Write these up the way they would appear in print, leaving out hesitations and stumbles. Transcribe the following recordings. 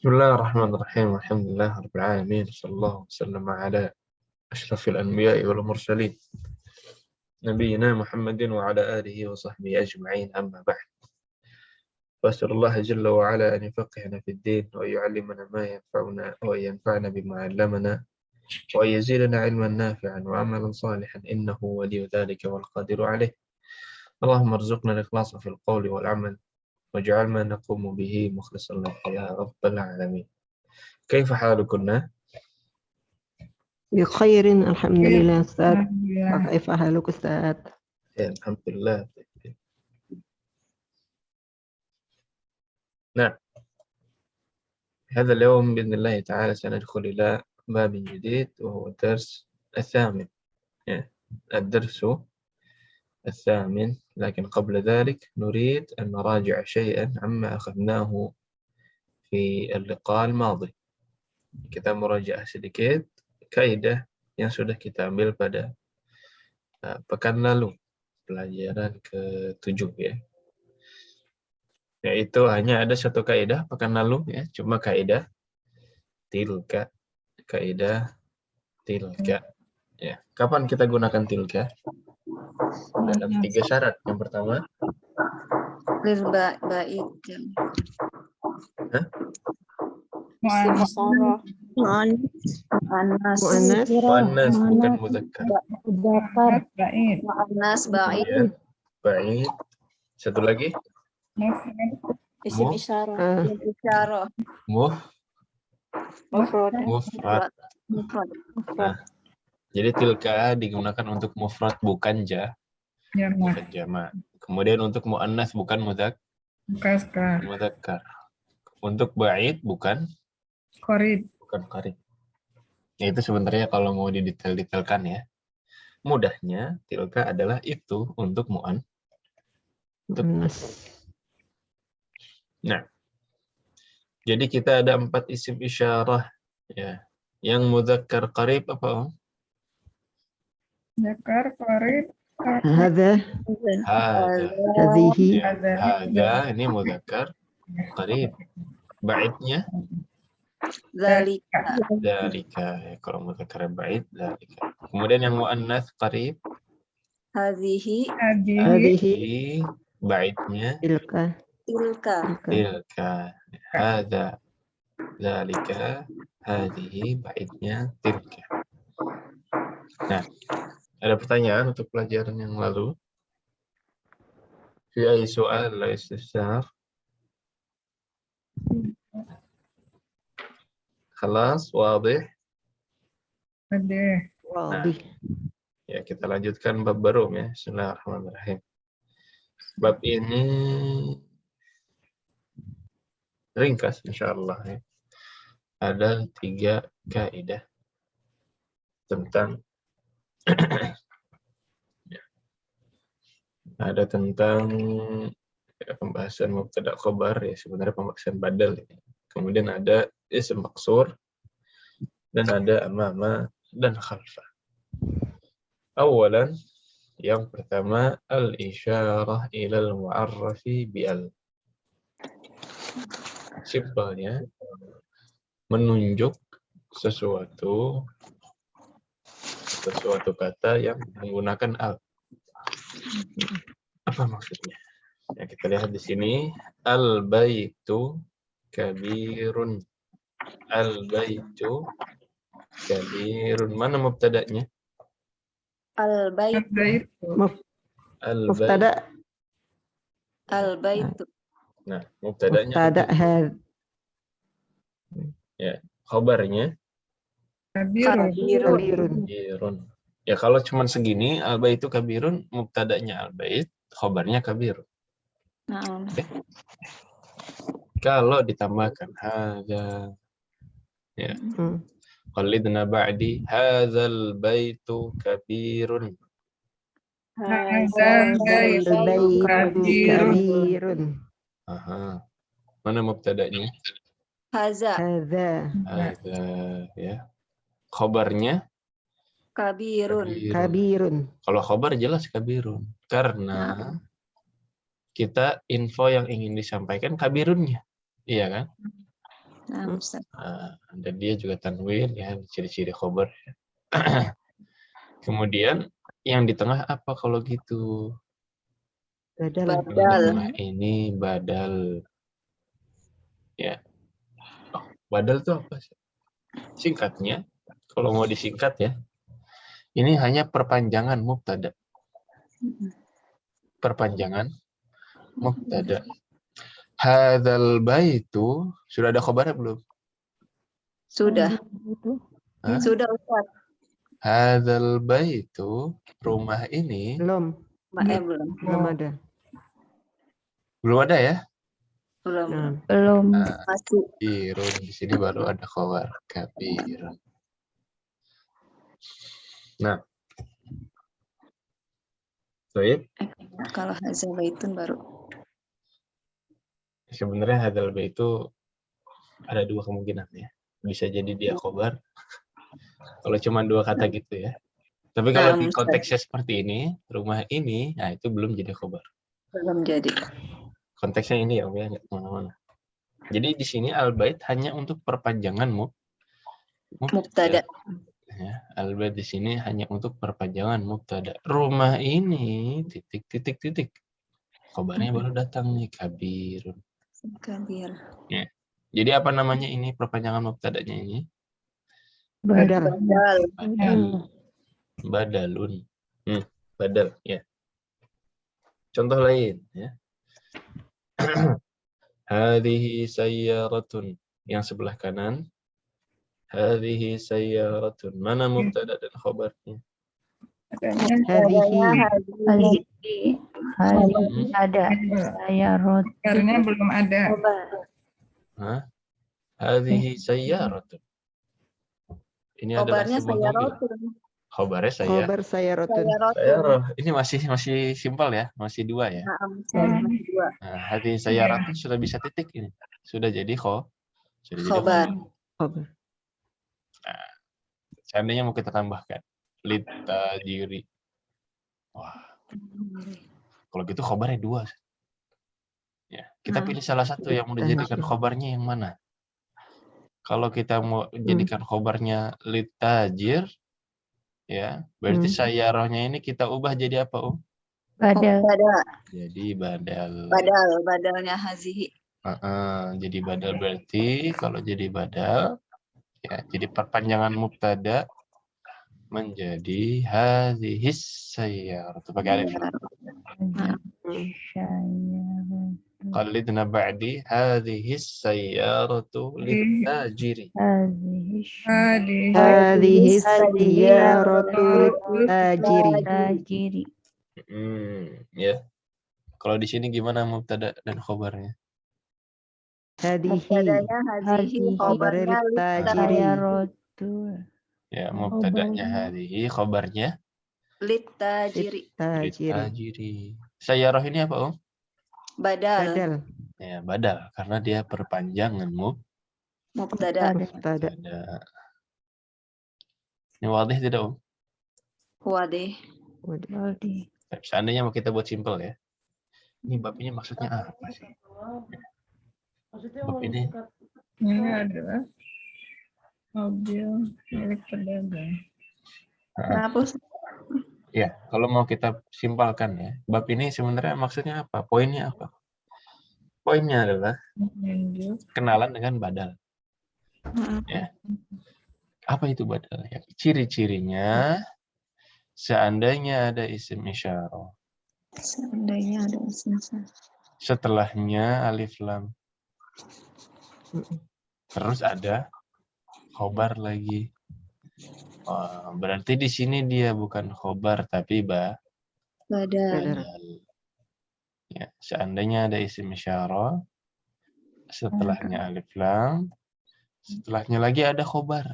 بسم الله الرحمن الرحيم والحمد لله رب العالمين صلى الله وسلم على أشرف الأنبياء والمرسلين نبينا محمد وعلى آله وصحبه أجمعين أما بعد فأسأل الله جل وعلا أن يفقهنا في الدين ويعلمنا ما ينفعنا وينفعنا بما علمنا وأن يزيدنا علما نافعا وعملا صالحا إنه ولي ذلك والقادر عليه اللهم ارزقنا الإخلاص في القول والعمل واجعل ما نقوم به مخلصا لك يا رب العالمين. كيف حالكن؟ بخير الحمد خير لله أستاذ. الحمد لله. كيف حالك أستاذ؟ الحمد لله. نعم، هذا اليوم بإذن الله تعالى سندخل إلى باب جديد وهو الدرس الثامن. الدرس الثامن، لكن قبل ذلك نريد أن نراجع شيئا عما أخذناه في اللقاء الماضي. Kita merajaah sedikit kaidah yang sudah kita ambil pada pekan lalu, pelajaran ke-7 ya. Yaitu hanya ada satu kaidah pekan lalu ya, cuma kaidah tilka, kaidah tilka. Ya, kapan kita gunakan tilka? Dalam 3 syarat. Yang pertama, Lil-ba'id. Hah? Mu'annas. muannas bukan mudzakkar. Ba'id. Mu'annas ba'id. Ya, ba'id. Satu lagi, Isim Mu- isyarah. Isim isyarah. mufrad. Mufrad. Nah, jadi tilka digunakan untuk mufrad bukan Jamak. jamak. Kemudian untuk muannas bukan Mukaskar. mudzakkar. Untuk ba'id bukan Qorib. qarib. Ya, itu sebenarnya kalau mau didetail-detailkan ya. Mudahnya tilka adalah itu untuk Muannas. Nah, jadi kita ada 4 isim isyarah ya. Yang mudzakkar qarib apa Om? Zakar, Qorib. هذا Hadza. هذه Ya, hadza ini mudzakkar qarib. Ba'idnya Zalika. dzalika. Ya, kalau mudzakkar ba'id dzalika. Kemudian yang muannas qarib, Hadhihi. Hadi. هذه di ba'idnya تلك Tilka. tilka. Hadza dzalika, hadhihi ba'idnya tilka. Nah, ada pertanyaan untuk pelajaran yang lalu? Fi ay su'al la istifsar? Khalas, wadih? Hadi. واضح. Ya, kita lanjutkan bab baru ya. Bismillahirrahmanirrahim. Bab ini ringkas insyaallah ya. Ada 3 kaidah tentang ada tentang pembahasan mubtada khobar ya, sebenarnya pembahasan badal ya. Kemudian ada ism maksur dan ada amama dan khalfa. Awalan, yang pertama al-isyarah ilal mu'arrafi bi'al. Simpelnya menunjuk sesuatu kata yang menggunakan al. Apa maksudnya? Ya, kita lihat di sini al-baitu kabirun. Al-baitu kabirun. Mana mubtada'nya? Al-bait. Bait. Al-bait. مبتدأ Al-bait. Nah, mubtada'nya مبتدأ هذا ya, khabarnya Kabirun. كبير. kabirun. Ya, kalau cuman segini al-baitu kabirun, mubtada'nya al-bait, khabarnya kabirun. Naam. Kalau ditambahkan hadza ya, qalidna ba'di hadzal baitu kabirun. Hadzal bait. البيت كبير. كبير. Aha. Mana mubtada'nya? Haza. هذا Hadza ya. Khabarnya Kabirun. كبير. Kalau khabar jelas kabirun. Karena kita info yang ingin disampaikan kabirunnya. Iya kan? Nah, Ustaz. Dan dia juga tanwin ya, ciri-ciri khobar. Kemudian yang di tengah apa kalau gitu? Badal. Yang di Badal. tengah ini badal. Ya. Oh, badal itu apa sih? Singkatnya, kalau mau disingkat ya, ini hanya perpanjangan mubtada. Perpanjangan mubtada. Hadzal baitu, sudah ada khobarnya belum? Sudah. Hah? Sudah Ustaz. Hadzal baitu, rumah ini Belum. Belum. Ada. belum ada ya? Belum. Nah, Belum. Masih. Kabirun, di sini baru ada khobar kabirun. Nah, baik. Kalau hazal baitun baru. Sebenarnya hadzal baitu ada dua kemungkinan ya. Bisa jadi dia khobar. Kalau cuma dua kata gitu ya. Tapi kalau di Ustaz. konteksnya seperti ini, rumah ini, nah itu belum jadi khobar. Belum jadi. Konteksnya ini ya, nggak kemana-mana. Jadi di sini al-bait hanya untuk perpanjangan Mubtada. Ya, al-bait di sini hanya untuk perpanjangan mubtada. Rumah ini titik. Khobarnya baru datang nih, kabirun. Kabir. Ya. Jadi apa namanya ini perpanjangan mubtadanya ini? badal. Badal. Badalun. Badal ya. Contoh lain ya. Hadhihi sayyaratun, yang sebelah kanan. Hadhihi sayyaratun. Mana mubtada dan khabarnya? Adanya Hadhihi. Ada. Saya rot. kabarnya belum ada. Hah? Hadhihi sayyaratun. Ini adalah Khobarnya sebuah saya mobil. rotun. Khabarnya saya. Khobar sayyaratun. Saya rotun. Sayyarah. Ini masih simpel ya, masih dua ya. Nah, saya dua. Nah, hadhihi sayyaratun sudah bisa titik ini. Sudah jadi Khobar. Khobar. Seandainya mau kita tambahkan litajiri. Wah, kalau gitu khobarnya dua. Ya, kita Nah. pilih salah satu yang mau dijadikan khobarnya yang mana? Kalau kita mau jadikan khobarnya litajir, ya, berarti sayyarahnya ini kita ubah jadi apa, Badal. Badal. Jadi badal. Badalnya hazihi. Jadi badal berarti kalau jadi badal, ya, jadi perpanjangan mubtada menjadi hadhis sayyaratu. Pakai alif. Qalidna ba'di hadhis sayyaratu litajiri. Hadhihi sayyaratu tajiri. Ya. Kalau di sini gimana mubtada dan khobarnya? Hadhihi. Mubtadanya hazihi. Khobarnya Tajiri. Ya, mubtadanya hadhihi, khobarnya litajiri. litajiri. Sayyarah ini apa, Badal. Badal. Ya, badal karena dia perpanjangan Mubtada. Mubtada. Ini wadih tidak, Wadih. Seandainya mau kita buat simpel ya. Ini bab ini maksudnya apa sih? Bab ini adalah mobil milik pedagang. Kenapa? ya, kalau mau kita simpalkan ya. Bab ini sebenarnya maksudnya apa? Poinnya apa? Poinnya adalah kenalan dengan badal. Ya. Apa itu badal? Ya, ciri-cirinya seandainya ada isim isyarah. Seandainya ada isim isyarah. Setelahnya alif lam. Terus ada khobar lagi. Berarti di sini dia bukan khobar tapi Badal. Ya, seandainya ada isim isyarah, setelahnya alif lam, setelahnya lagi ada khobar.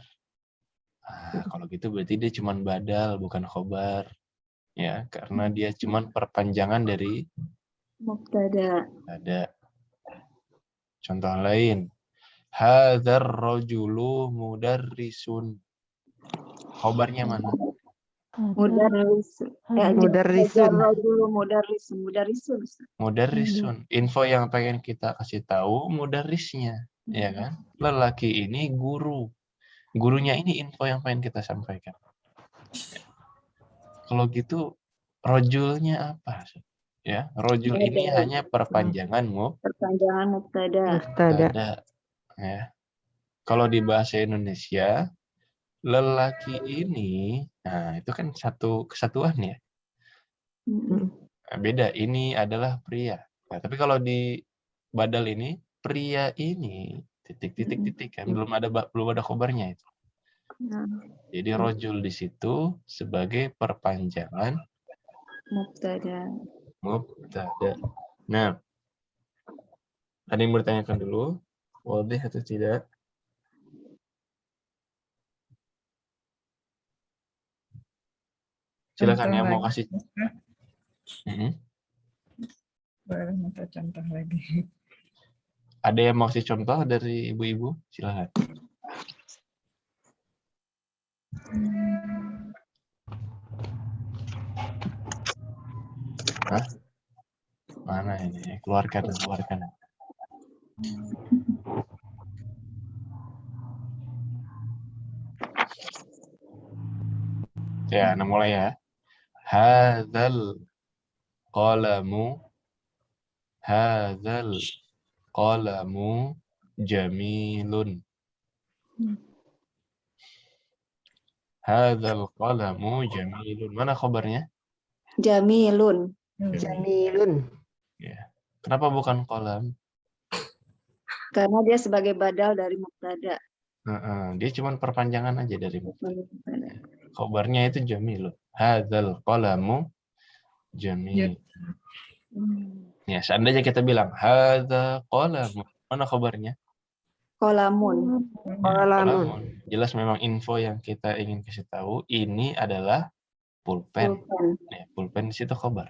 Kalau gitu berarti dia cuma badal bukan khobar. Ya, karena dia cuma perpanjangan dari Mubtada. ada. Contoh lain. Hadzal rajulu mudarrisun. Khobarnya mana? Mudarrisun. Mudarrisun. Mudarrisun. Info yang pengen kita kasih tahu mudarrisnya. ya kan? Lelaki ini guru. Gurunya ini info yang pengen kita sampaikan. Kalau gitu, rojulnya apa? Ya, rojul ini Badal. hanya perpanjangan Perpanjangan mubtada. Mubtada. mubtada. Ya. Kalau di bahasa Indonesia, lelaki ini, nah itu kan satu kesatuan ya. Mm-mm. Nah, beda, ini adalah pria. Nah, tapi kalau di badal ini, pria ini titik kan belum ada khobarnya itu. Nah, Jadi rojul di situ sebagai perpanjangan mubtada. mubtada. Nah, ada yang bertanyakan dulu, wadih atau tidak? Silakan Contoh ya, mau lagi. kasih. Mhm. Boleh minta contoh lagi. Ada yang mau kasih contoh dari ibu-ibu? Silakan. Hah? Mana ini? Keluarkan. Ya, nah mulai ya. Hadzal qalamu jamilun. Hadzal qalamu jamilun. Mana khabarnya? Jamilun. Jamilun. Ya. Kenapa bukan qalam? Karena dia sebagai badal dari mubtada. Dia cuma perpanjangan aja dari mubtada. Mubtada. Khabarnya itu jamilun. Hadzal qalamu jamil. Ya, seandainya kita bilang hadza qalamun, mana khabarnya? Qalamun. Ya, Qalamun. qalamun. Jelas memang info yang kita ingin kasih tahu ini adalah pulpen. Pulpen. Ya, pulpen di situ khabar.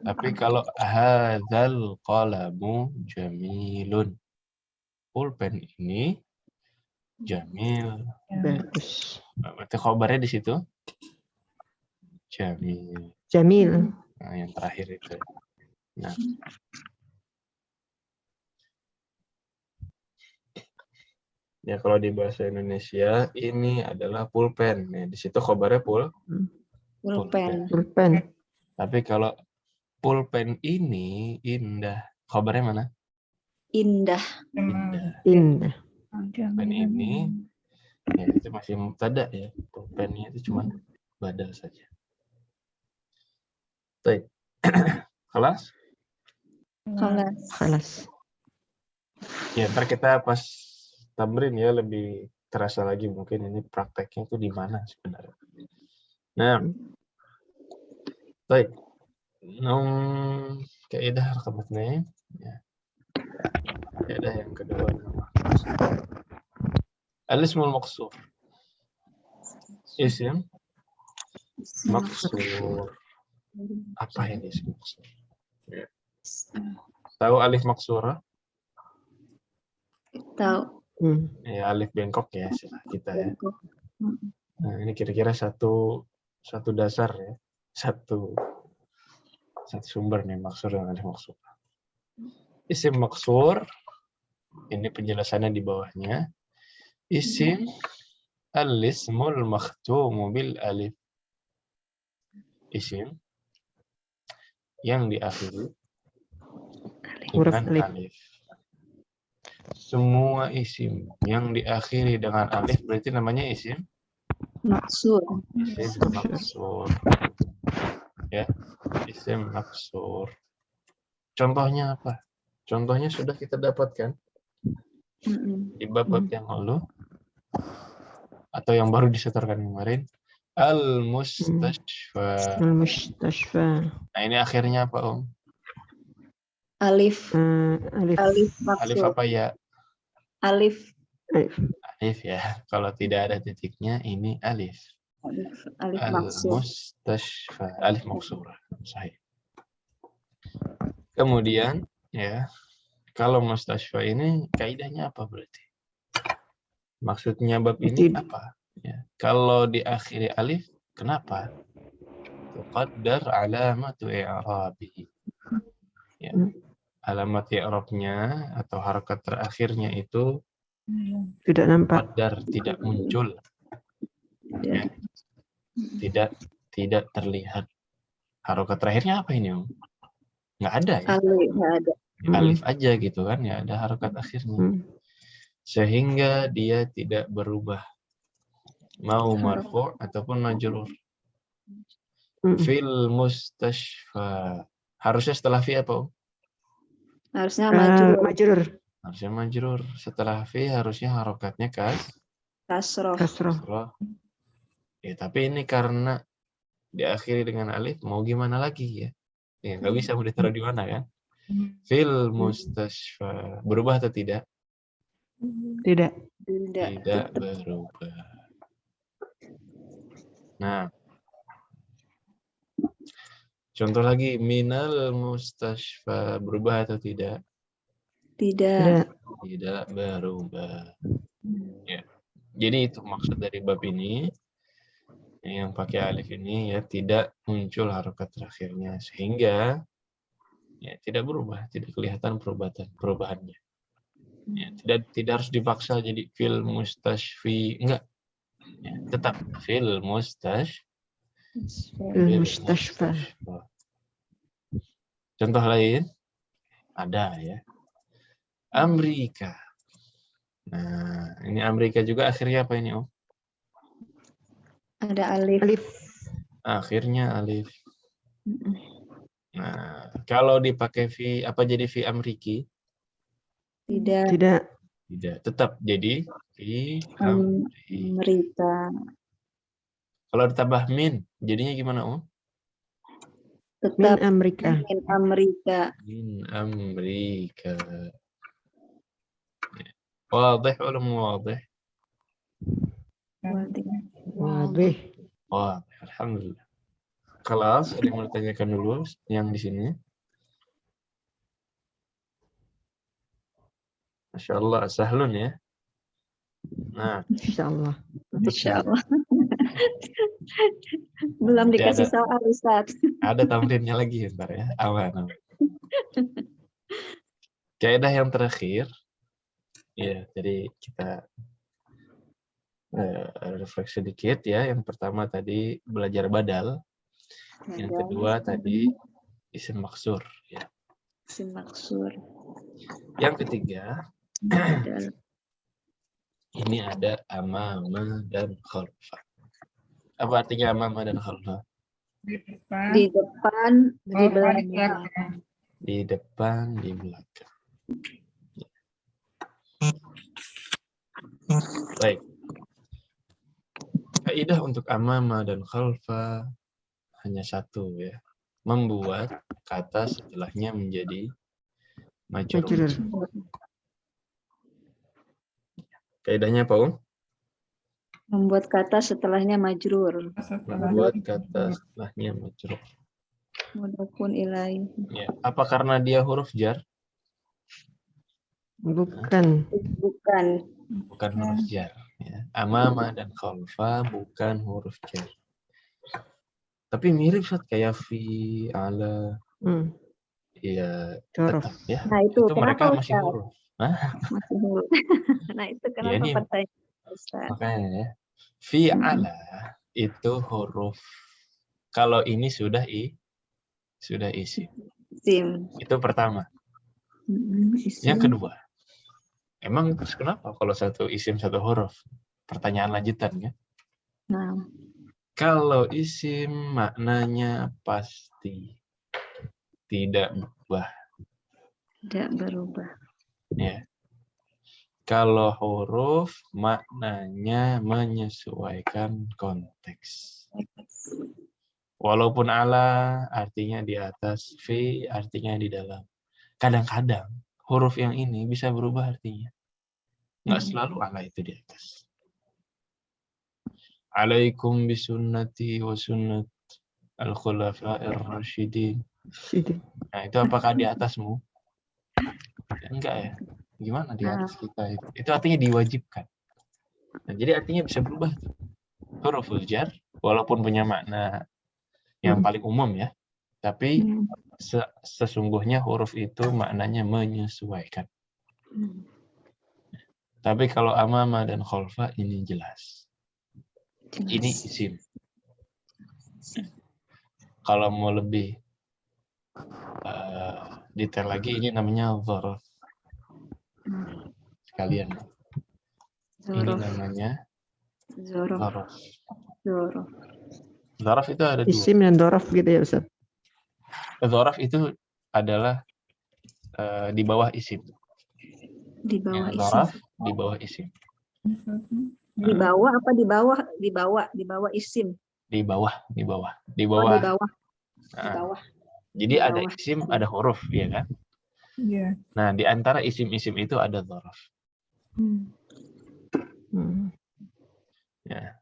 Tapi kalau hadzal qalamu jamilun. Pulpen ini jamil. Bagus. Berarti khabarnya di situ jamil. Jamil. Nah, yang terakhir itu. Nah. Ya, kalau di bahasa Indonesia ini adalah pulpen. Nah, di situ khabarnya Pulpen. Pulpen. Tapi kalau pulpen ini indah, khabarnya mana? Indah. Indah. Pulpen ini ya itu masih mubtada ya. Pulpennya itu cuma badal saja. Baik. Kelas? Khalas. Ya, ntar kita pas tamrin ya lebih terasa lagi mungkin ini prakteknya itu di mana sebenarnya. Nah, baik. Kaidah raqam 2 ya. Kaidah yang kedua. Al-ismul maqsur. Isim maqsur. Apa ini isim maqsur? Ya. Tahu alif maqsurah? Tahu. Ya, alif bengkok ya istilah kita ya. Nah, ini kira-kira satu dasar ya. Satu sumber nih maksur dengan alif maksur. Isim maksur ini penjelasannya di bawahnya. Isim al-ismul makhtumu bil alif. Isim yang diakhiri dengan alif. Semua isim yang diakhiri dengan alif berarti namanya isim Maksur. Isim maksur. Ya, isim maksur. Contohnya apa? Contohnya sudah kita dapatkan di bab yang lalu atau yang baru disetorkan kemarin. Al-mustashfa. Al-mustashfa. Nah, ini akhirnya apa, Om? Alif. Alif. Alif maksur. Alif apa ya? Alif. Alif ya. Kalau tidak ada titiknya, ini alif. Alif maksur. Al-mustashfa. Alif maksur. Sahih. Kemudian, ya, kalau mustashfa ini kaidahnya apa berarti? Maksudnya bab ini apa? Ya. Kalau diakhiri alif, kenapa? Tuqaddar alamatu i'rabihi. Ya. alamat i'rabnya atau harakat terakhirnya itu Tidak nampak. qadar, tidak muncul, ya. Tidak terlihat. Harakat terakhirnya apa ini, Om? Nggak ada ya? Alif nggak ada. Alif aja gitu kan, ya ada harakat akhirnya. Sehingga dia tidak berubah. Mau marfu' ataupun majrur. Fil mustashfa. Harusnya setelah fi apa, Om? Harusnya majrur. Majrur. Harusnya majrur. Setelah fi harusnya harokatnya Kasroh. kasroh. Ya, tapi ini karena diakhiri dengan alif, mau gimana lagi ya? Ya nggak bisa mau ditaruh di mana kan? Fil mustashfa. Berubah atau tidak? Tidak. Tidak berubah. Nah, contoh lagi, minal mustashfa. Berubah atau tidak? Tidak. Tidak berubah. Ya. Jadi itu maksud dari bab ini. Yang pakai alif ini ya tidak muncul harokat terakhirnya. Sehingga ya tidak berubah. Tidak kelihatan perubahannya. Ya, tidak harus dipaksa jadi fil mustashfi. Enggak. Ya, tetap fil Mustashfa. Contoh lain ada ya. Amerika. Nah, ini Amerika juga akhirnya apa ini, Om? Ada alif. Alif. Akhirnya alif. Nah, kalau dipakai fi apa jadi fi Amriki? Tidak. Tidak. Tidak, tetap jadi fi Amri. Amerika. Kalau ditambah min, jadinya gimana, Om? Tetap Min Amerika. min Amerika. Min Amerika. Wadih belum wadih? Wadih. Wah, alhamdulillah. Kelas, ada yang mau ditanyakan dulu yang di sini? Masya Allah, sahlun ya. Nah, Insyaallah. Insya Allah. Belum dikasih soal, Ustaz. ada tamrinnya lagi ntar ya. Aman. Kaidah yang terakhir, ya, jadi kita refleksi sedikit ya. Yang pertama tadi belajar badal. Yang kedua tadi isim maksur. Ya. Isim maksur. Yang ketiga, ini ada amama dan khalfa. Apa artinya amama dan khalfa? Di depan. Di depan, di Oh, di belakang. belakang. Di depan, di belakang. Baik. Kaidah untuk amama dan khalfa hanya satu ya. Membuat kata setelahnya menjadi majrur. Majrur. Kaidahnya apa, Om? Membuat kata setelahnya majrur. Membuat kata setelahnya majrur. Walaupun ilaih. Ya. Apa karena dia huruf jar? Bukan. Bukan. Bukan huruf jar. Ya. Amama dan khalfa bukan huruf jar. Tapi mirip Ustaz, kayak fi, ala. Iya, tetap ya. Nah itu mereka kenapa, masih Ustaz? huruf. Hah? Masih huruf. Nah itu kenapa ini pertanyaan, Ustaz? makanya ya. Fi, ala itu huruf. Kalau ini sudah isi. Isim. Itu pertama. Isim. Yang kedua, emang terus kenapa kalau satu isim satu huruf? Pertanyaan lanjutan ya. Nah. Kalau isim maknanya pasti tidak berubah. Tidak berubah. Ya. Kalau huruf maknanya menyesuaikan konteks. Walaupun ala artinya di atas, fi artinya di dalam. Kadang-kadang huruf yang ini bisa berubah artinya. Nggak selalu ala itu di atas. Alaikum bisunnati wa sunnat al-khulafa'ir rasyidin. Nah, itu apakah di atasmu? Enggak ya. Gimana di atas kita itu? Itu artinya diwajibkan. Nah, jadi artinya bisa berubah tuh. Huruful jar walaupun punya makna yang paling umum ya. Tapi sesungguhnya huruf itu maknanya menyesuaikan. Tapi kalau amama dan khalfa ini jelas. Ini isim. Kalau mau lebih detail lagi, ini namanya dzaraf. Sekalian. Ini namanya dzaraf. Dzaraf itu ada dua. Isim dan dorof gitu ya Ustaz. Dzaraf itu adalah di bawah isim. Di bawah Ya, isim. dzaraf di bawah isim. Di bawah apa di bawah? Di bawah isim. Di bawah. Oh, di bawah. Di Nah, bawah. jadi Di ada bawah. isim, ada huruf, ya kan? Iya. Nah, di antara isim-isim itu ada dzaraf. Ya.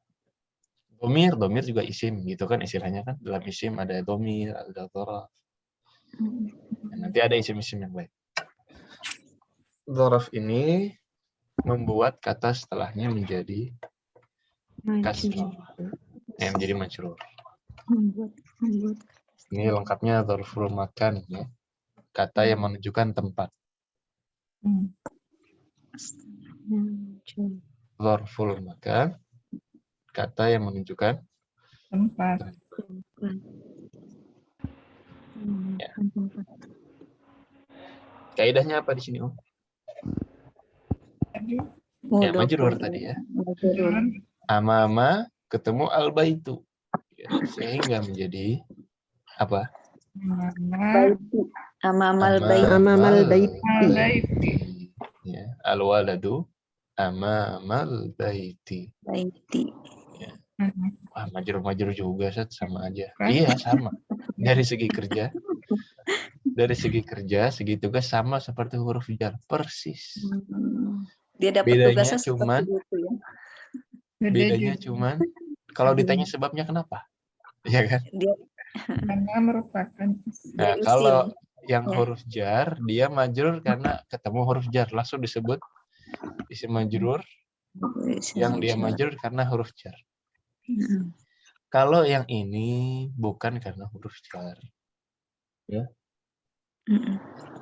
Domir juga isim, gitu kan istilahnya kan. Dalam isim ada domir, ada dzaraf. Nanti ada isim-isim yang lain. Dzaraf ini membuat kata setelahnya menjadi kasrah. Ya, menjadi majrur. Membuat. Ini lengkapnya dzarful makan, ya. Kata yang menunjukkan tempat. Dzarful makan, kata yang menunjukkan Tempat. ya. Kaidahnya apa di sini, Om? Tadi Ya, majrur tadi ya. Amama ketemu al-baitu. Ya, sehingga menjadi apa? mana Amamal baik. Amamal baiti. Ya, al-waladu amamal baiti. Baiti. Wah, majrur juga, Sat, sama aja. Kan? Iya, sama. Dari segi kerja, segi tugas sama seperti huruf jar, persis. Dia dapat Bedanya tugasnya cuman seperti itu ya. bedanya cuman kalau ditanya sebabnya kenapa? Ya kan? Dia Karena merupakan Nah, isim. kalau yang Ya. huruf jar, dia majrur karena ketemu huruf jar, langsung disebut isim majrur yang dia majrur karena huruf jar. Kalau yang ini bukan karena huruf jar. Ya.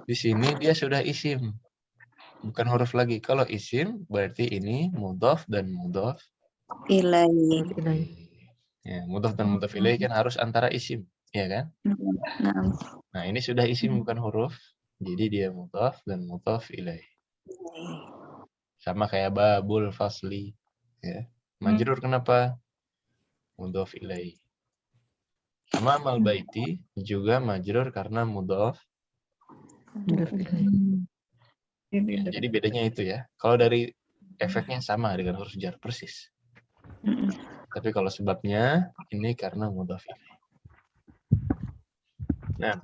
Di sini dia sudah isim. Bukan huruf lagi. Kalau isim berarti ini mudhaf dan mudhaf Ilahi. ya, mudhaf dan mudhaf ilaih kan harus antara isim, ya kan? Nah, ini sudah isim bukan huruf. Jadi dia mudhaf dan mudhaf ilaih. Sama kayak babul fasli, ya. Majrur kenapa? Mudhaf ilaih. Sama amal baiti juga majrur karena mudhaf. Ya, jadi bedanya itu ya. Kalau dari efeknya sama dengan huruf jar persis. Tapi kalau sebabnya ini karena mudhaf ilaih. Nah,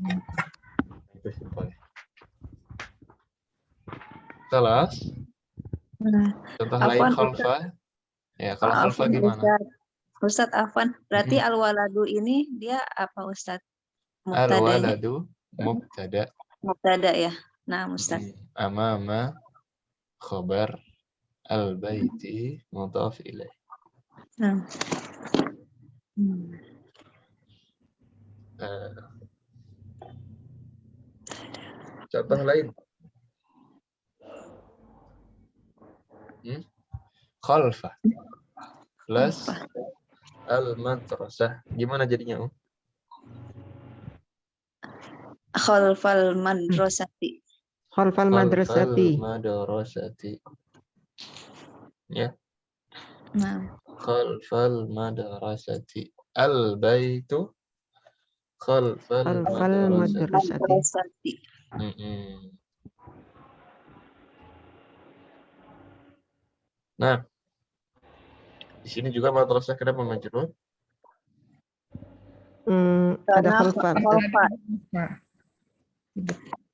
itu simpel. Kelas. Contoh lain khalfa. Ya, kalau khalfa gimana? Ustadz Afwan, berarti al-waladu ini dia apa Ustadz? Al-waladu mubtada. Mubtada ya. Nah, Ustadz. Amama khabar al-baiti mudhaf ilaih. Contoh lain. Khalfa plus al-madrasah. Gimana jadinya, Om? Khalfal madrasati. Khalfal madrasati. Madrasati. Ya. Nah. Khalfal madrasati. Al-baitu khalfal madrasati. Nah, di sini juga madrasah kenapa majrur? Ada khalfa.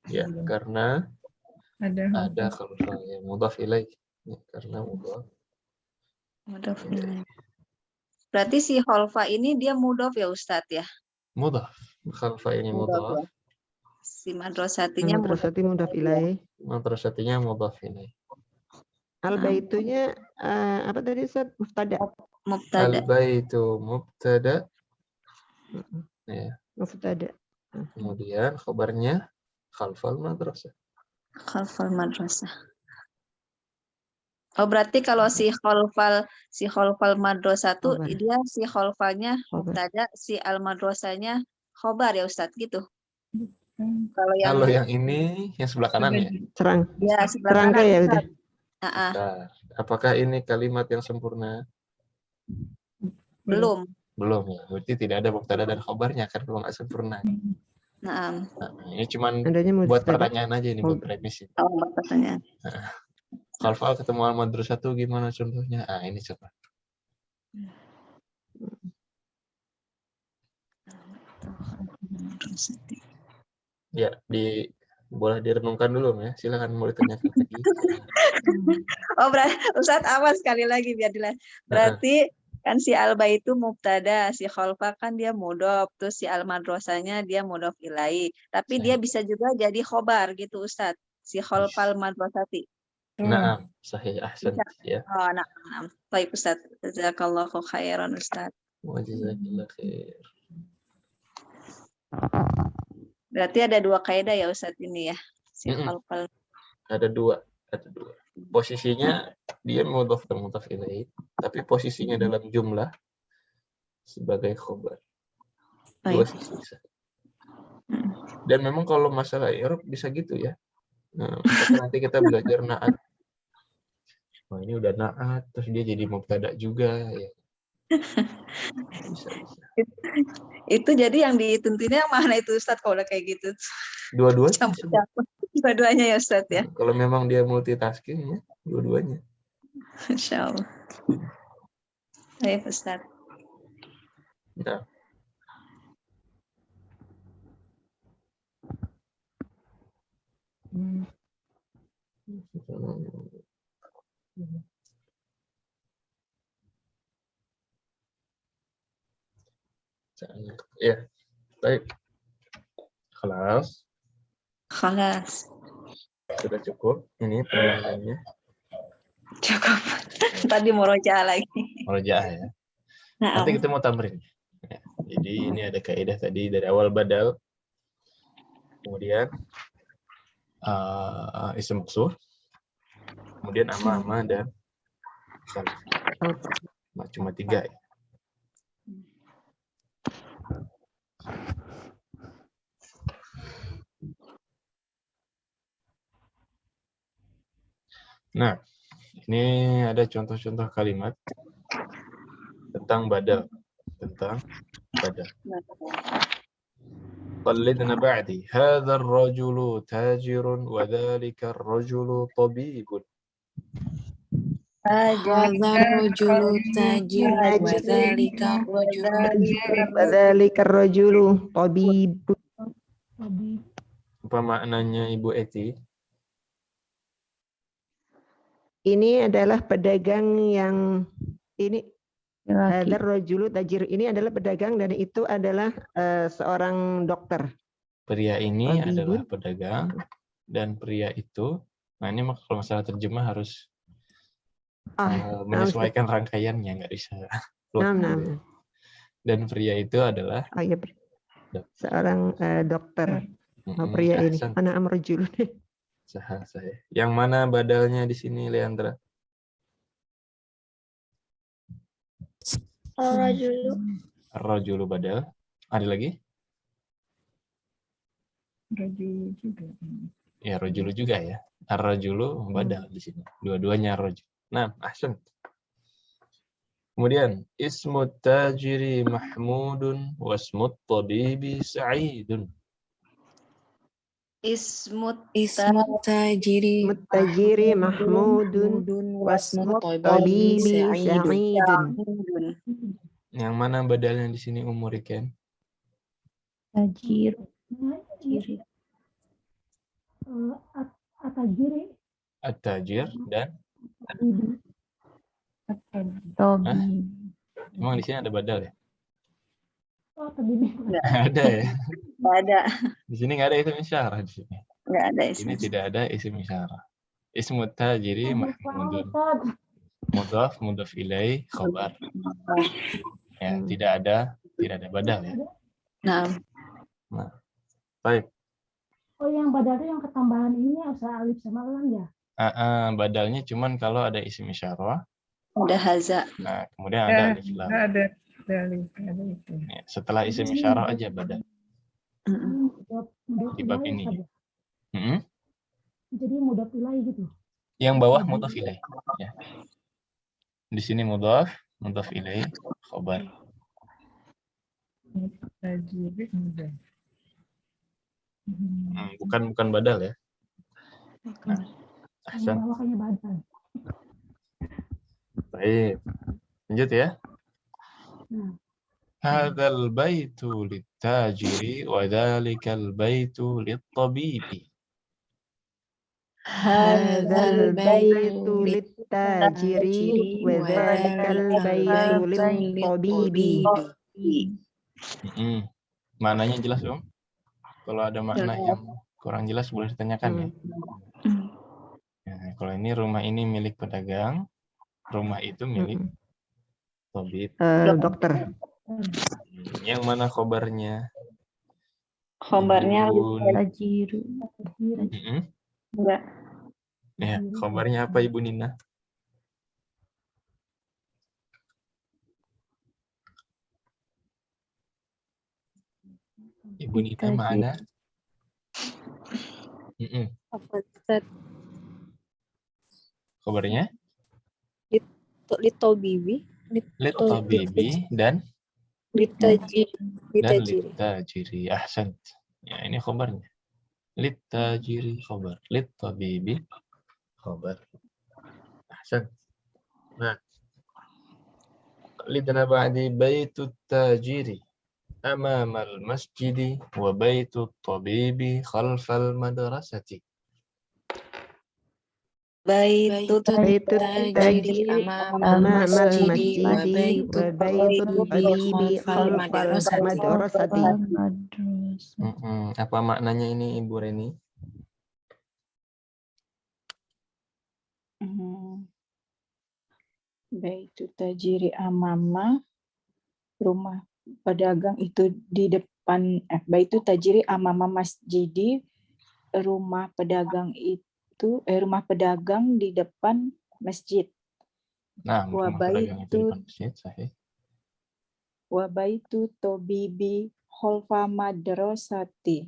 Ya, karena ada khalfa yang mudhaf ilaih. Ya, karena mudhaf. Berarti si khalfa ini dia mudhaf ya Ustadz ya? Mudhaf. Khalfa ini mudhaf. Si madrasatinya Madrasati mudhaf ilaih. Madrasatinya mudhaf ilaih. Al-baitunya apa tadi Ustaz? Mubtada. Mubtada. Al-baitu mubtada. Ya. Mubtada. Kemudian khabarnya khalfal madrasah. Khalfal madrasah. Oh, berarti kalau si khalfal madrasah tuh Khobar. dia si khalfalnya Khobar. mubtada, si al madrasahnya khobar ya Ustadz gitu. Kalau Kalau yang ini yang sebelah kanan ya. Serang. ya sebelah Serangga kanan ya udah. Ustadz. Ah, Bentar. Apakah ini kalimat yang sempurna? belum. Belum ya. Berarti tidak ada mubtada dan khabarnya kan kalau nggak sempurna. Nah, Nah, ini cuman Adanya buat mubtada. pertanyaan aja ini, buat premis. oh pertanyaan. Khalfal ketemu al madrasah tuh gimana contohnya? Ah, ini coba. Ya, boleh direnungkan dulu ya. Silakan mau ditanyakan lagi. Oh, berarti Ustadz awas sekali lagi biar jelas. Berarti kan si alba itu mubtada, si khalfa kan dia mudhof, terus si al madrasahnya dia mudhof ilai. Tapi dia bisa juga jadi khobar gitu Ustadz. Si khalfal madrasati. Naam, sahih, ahsan ya. Oh, nah. Baik Ustadz. Jazakallahu khairan Ustadz. Wa jazakallahu khair. Berarti ada 2 kaidah ya Ustadz ini ya. Si khalfal. Ada dua. Posisinya dia mudhof dan mudhof ilaih, tapi posisinya dalam jumlah sebagai khobar. Dua sisi. Dan memang kalau masalah i'rab bisa gitu ya. Nah, nanti kita belajar na'at. Wah, ini udah na'at, terus dia jadi mubtada juga ya. Bisa. Itu jadi yang dituntunnya yang mana itu Ustadz kalau udah kayak gitu? Dua-duanya. Dua-duanya ya Ustadz ya. Kalau memang dia multitasking ya, dua-duanya. Insya Allah. Baik Ustadz. Nah. Ya, baik. Khalas. Sudah cukup. Ini penjelasannya. Cukup. Tadi murojaah lagi. Murojaah ya. Nanti kita mau tamrin. Ya, jadi ini ada kaidah tadi dari awal badal. Kemudian isim maqsur. Kemudian ama dan khalf. Cuma 3 ya. Nah, ini ada contoh-contoh kalimat tentang badal. قلدنا بعدي هذا الرجل تاجر وذلك الرجل طبيب. هذا الرجل تاجر وذلك الرجل طبيب. Apa maknanya Ibu Eti? Ini adalah pedagang yang ini hadar rajulu tajir, ini adalah pedagang dan itu adalah seorang dokter. Pria ini adalah pedagang dan pria itu, nah ini kalau masalah terjemah harus menyesuaikan rangkaiannya, nggak bisa. Dan pria itu adalah seorang dokter. Pria ini anak amrojul. Saya. Yang mana badalnya di sini, Leandra? Ar-rajulu badal. Ada lagi? Rajulu juga. Ya, rajulu juga ya. Ar-rajulu badal di sini. Dua-duanya rajul. Nah, ahsan. Kemudian ismut tajiri Mahmudun wasmut tabibi Sa'idun. Ismut tajiri Mahmudun wasmut tabibi Sa'idun. Yang mana badalnya di sini Umuriken? Tajir. At-tajir dan Tobi. Emang di sini ada badal ya? Nggak Ada ya? Nggak ada. Di sini nggak ada isim isyarah di sini. Nggak ada Ini tidak ada isim isyarah. Ismut tajiri Mahmudun. Mudhaf, mudhaf ilaih, khabar. Ya, tidak ada badal ya. Nah. Baik. Oh, yang badal itu yang ketambahan ini usah alif sama lam ya? Badalnya cuman kalau ada isim isyarah. Udah haza. Nah, kemudian ada alif lam. Ada itu. Ya, setelah isim isyarah aja badal. Mudhof Di bab ilaih, ini. Ustaz, ya? Mm-mm. Jadi mudhof ilaih gitu. Yang bawah mudhaf ilaih. Ya. Di sini mudhaf ilaih, khobar. Tajiri mudah. Bukan badal ya. Nah, Yang ahsan. bawah kayaknya badal. Baik. Lanjut ya. Nah, Hadzal baitu lit-tajiri wa dzalikal baitu lit-tabibi. Hadzal baitu lit-tajiri wa dzalikal baitu lit-tabibi. Maknanya jelas, Om? Kalau ada makna yang kurang jelas boleh ditanyakan ya. Nah, kalau ini rumah ini milik pedagang, rumah itu milik tabib. Dokter. Yang mana khobarnya? Khobarnya Tajiru. enggak. Ya, khobarnya apa Ibu Nina? Ibu Nina mana? Apa Ustaz? Khobarnya? Litobibi. Lit-tabibi dan Litajiri. lit-tajiri. Ahsan. Ya, ini khobarnya. Lit-tajiri khobar. Lit-tabibi khobar. Ahsan. Nah. Lidna ba'di baitut tajiri amamal masjidi wa baitut tabibi khalfal madrasati. Baitut Tajiri amamal masjidi wa baitut tabibi khalfal madrasati. Apa maknanya ini Ibu Reni? Baitu tajiri amama, rumah pedagang itu di depan, baitu tajiri amama masjidi, rumah pedagang itu, rumah pedagang di depan masjid. Nah, rumah pedagang itu di depan masjid, sahih. Wa baitu tabibi khalfa madrasati.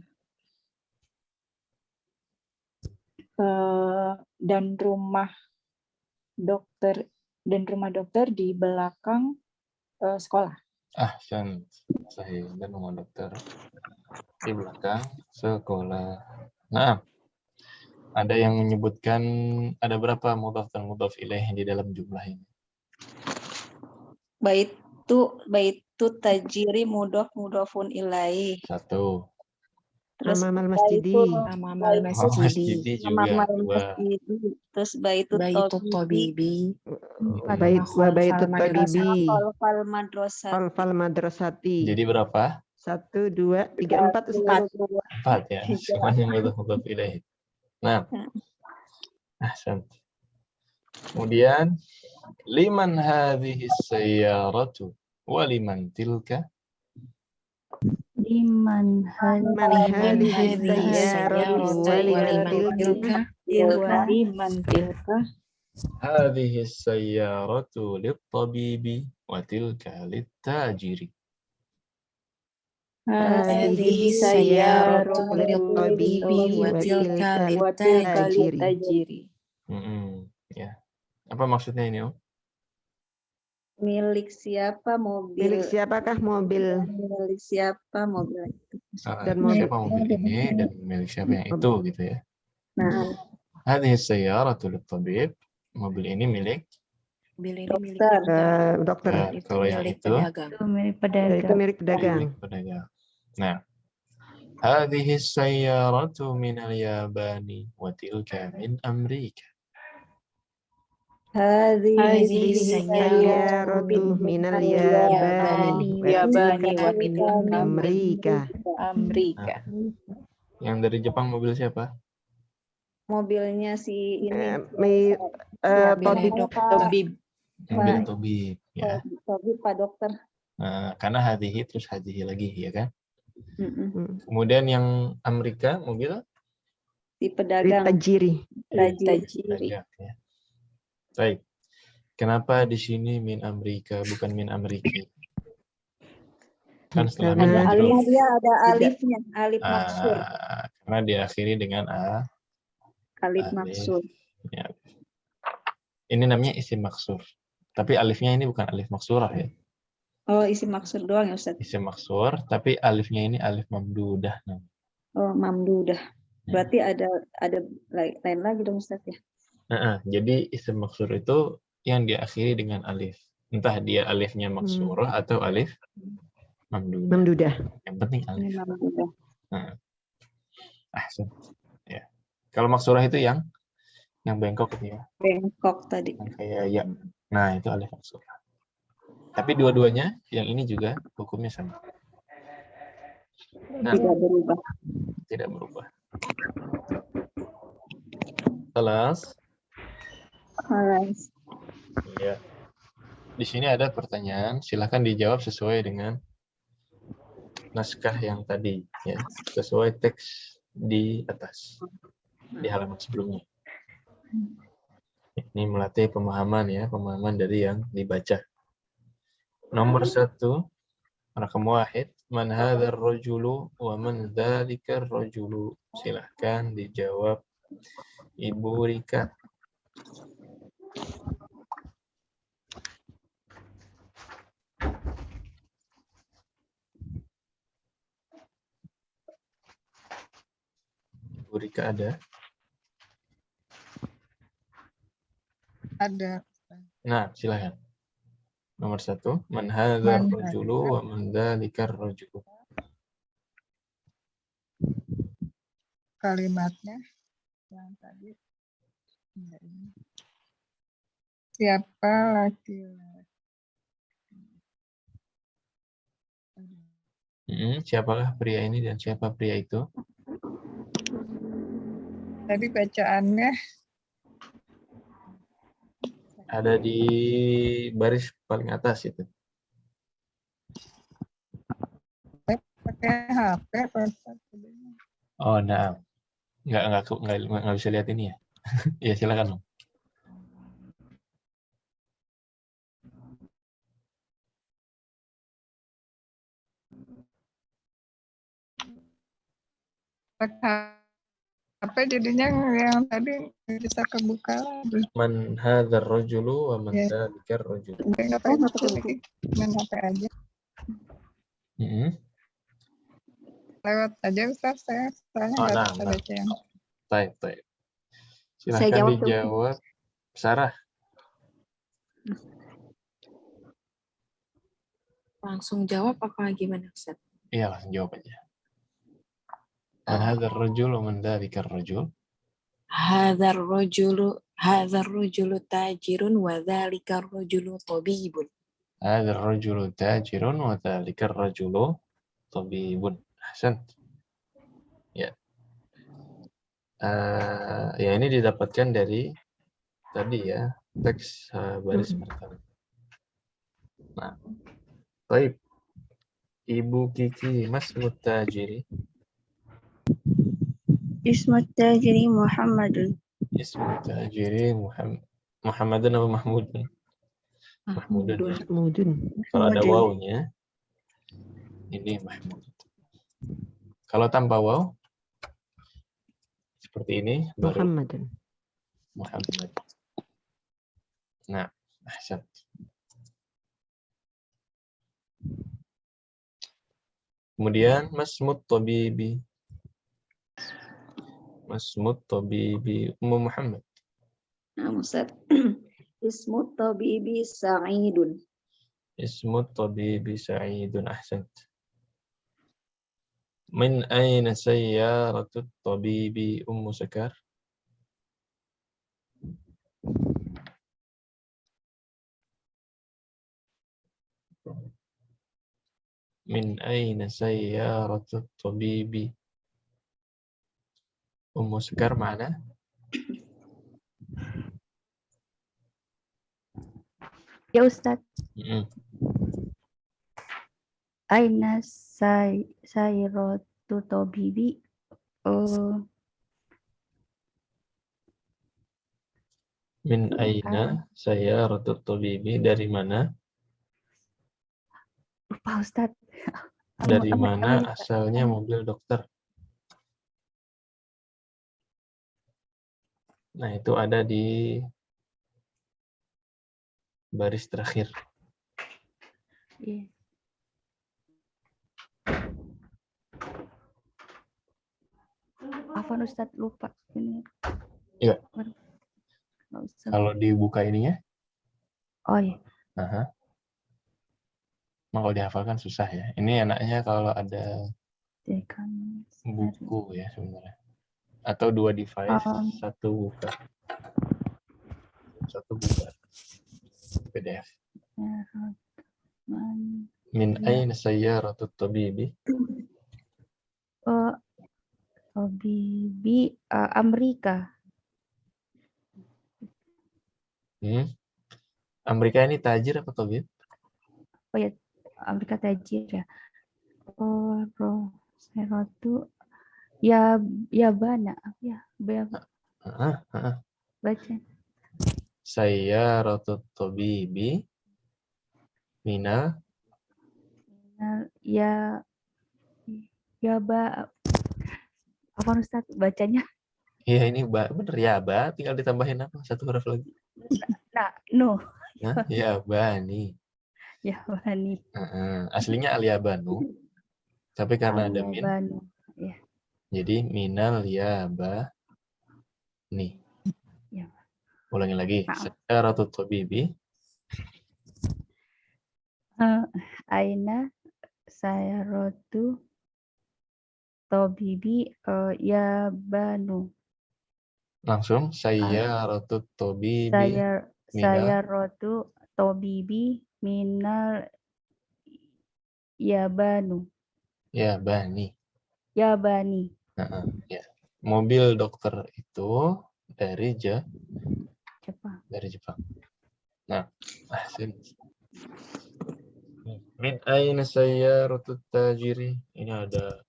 Dan rumah dokter di belakang sekolah. Ahsan, sahih. Dan rumah dokter di belakang sekolah. Nah, ada yang menyebutkan ada berapa mudhaf dan mudhaf ilaih di dalam jumlah ini? Baitu tajiri mudhafun ilaih. 1. Terus Amamal masjidi. Amamal masjidi. Juga 2. Terus baitu tabibi. Baitut tabibi. Khalfal madrasati. Jadi berapa? 1, 2, 3, 4 Ustaz. 4 ya. Semuanya mudhaf ilaih. Nah. Ahsan. Kemudian liman hadhihi sayyaratu wa liman tilka? Liman hadhihi sayyaratu wa liman tilka? Hadhihi sayyaratu lit-tabibi wa tilka lit-tajiri. Hadhihi sayyaratu lit-tabibi wa tilka lit-tajiri. Ya. Apa maksudnya ini, Om? Milik siapa mobil? Milik siapakah mobil? Milik siapa mobil itu? Dan siapa mobil ini dan milik siapa yang itu gitu ya. Nah, hadhihi sayyaratu lit-tabib, mobil ini milik dokter. Kalau yang itu milik pedagang. Itu milik pedagang. Nah, hadhihi sayyaratu minal Yabani wa tilka min Amerika. Hadhihi sayyaratu minal Yabani wa tilka Amerika. Yang dari Jepang mobil siapa? Mobilnya si ini. Tabib. Mobil tabib ya. Tabib Pak Dokter. Karena hadhihi terus hadhihi lagi ya kan? Kemudian yang Amerika mobil Si pedagang. Tajiri. Tajiri. ya. Baik. Kenapa di sini min Amerika bukan min Ameriki? Kan setelah min Karena majrur. Karena dia ada alifnya, alif maksur. Karena diakhiri dengan a. Alif Alif. maksur. Ya. Ini namanya isim maksur. Tapi alifnya ini bukan alif maksurah ya. Oh, isim maksur doang ya Ustaz. Isim maksur, tapi alifnya ini alif mamdudah. Oh, mamdudah. Berarti ada lain lagi dong Ustaz ya. Jadi isim maksur itu yang diakhiri dengan alif. Entah dia alifnya maksurah atau alif mamdudah. Yang penting alif. Ya. Kalau maksurah itu yang bengkok itu ya. Bengkok tadi. Yang kayak ya. Nah, itu alif maksurah. Tapi dua-duanya yang ini juga hukumnya sama. Nah, tidak berubah. Kelas. Ya. Di sini ada pertanyaan, silakan dijawab sesuai dengan naskah yang tadi, ya, sesuai teks di atas, di halaman sebelumnya. Ini melatih pemahaman ya, pemahaman dari yang dibaca. Nomor 1, rakam 1, man hadzal rajulu wa man dzalika rajulu. Silahkan dijawab Ibu Rika. Ibu Rika ada? Ada. Nah, silakan. Nomor 1, man hadzal rajulu wa man dzalika rajulu. Kalimatnya yang tadi. Siapa laki-laki? Siapakah pria ini dan siapa pria itu? Tadi bacaannya Ada di baris paling atas itu. pakai HP apa? Oh, nah. Nggak bisa lihat ini ya. Ya, silakan. Pakai HP jadinya yang tadi bisa kebuka. Man hadzal rajulu wa man dzalika rajulu. Enggak pakai main HP aja. Lewat aja Ustaz, saya soalnya nggak baca yang. Baik. Silahkan dijawab. Sarah. Langsung jawab apa gimana Ustaz? Iya, langsung jawab aja. Man hadzal rajulu wa man dzalika rajul. Hadzal rajulu tajirun wa dzalika rajulu tabibun. Hadzal rajulu tajirun wa dzalika rajulu tabibun. Ahsan. Ya. Ya ini didapatkan dari tadi ya, teks baris pertama. Nah, baik. Ibu Kiki, Masmut Tajiri. Ismut Tajiri Muhammadun. Ismut Tajiri Muhammadun atau Mahmudun? Mahmudun. Kalau ada wawunya, ini Mahmud. Kalau tanpa waw, seperti ini, baru Muhammad. Nah, ahsan. Kemudian Masmut Tabibi. Masmut Tabibi Ummu Muhammad. Nah, Ustaz. Ismut Tabibi Sa'idun. Ismut Tabibi Sa'idun, ahsan. Min aina sayyaratut tabibi Ummu Sakar? Min aina sayyaratut tabibi Ummu Sakar mana? Ya Ustaz. Aina sayratu tabibi. Min aina sayyaratu tabibi, dari mana? Lupa Ustaz. Dari mana asalnya mobil dokter? Nah, itu ada di baris terakhir. Iya. Afwan Ustaz, lupa ini. Iya. Nggak usah. Kalau dibuka ininya? Oh iya. Aha. Kalau dihafalkan susah ya. Ini enaknya kalau ada buku ya sebenarnya. Atau 2 device, satu buka. Satu buka. PDF. Min aina sayyaratu tabibi? Tabibi Amerika. Amerika ini tajir apa tabib? Oh ya, Amerika tajir ya. Sayratu ya bana ya baca. Sayyaratu tabibi minal Ya apa Ustaz bacanya? Iya, ini bener ya, tinggal ditambahin apa? Satu huruf lagi. Nah, no. Nah, ya bani. Ya bani. Aslinya al-yabanu. Tapi karena ada min. Ya. Jadi minal yabani. Ya. Ulangi lagi. Sayyaratu tabibi. Aina sayyaratu tabibi yabanu. Langsung sayyaratu tabibi sayyaratu tabibi minal yabanu. Yabani. Ya. Mobil dokter itu dari Jepang. Dari Jepang. Nah, min aina sayyaratu tajiri? Ini ada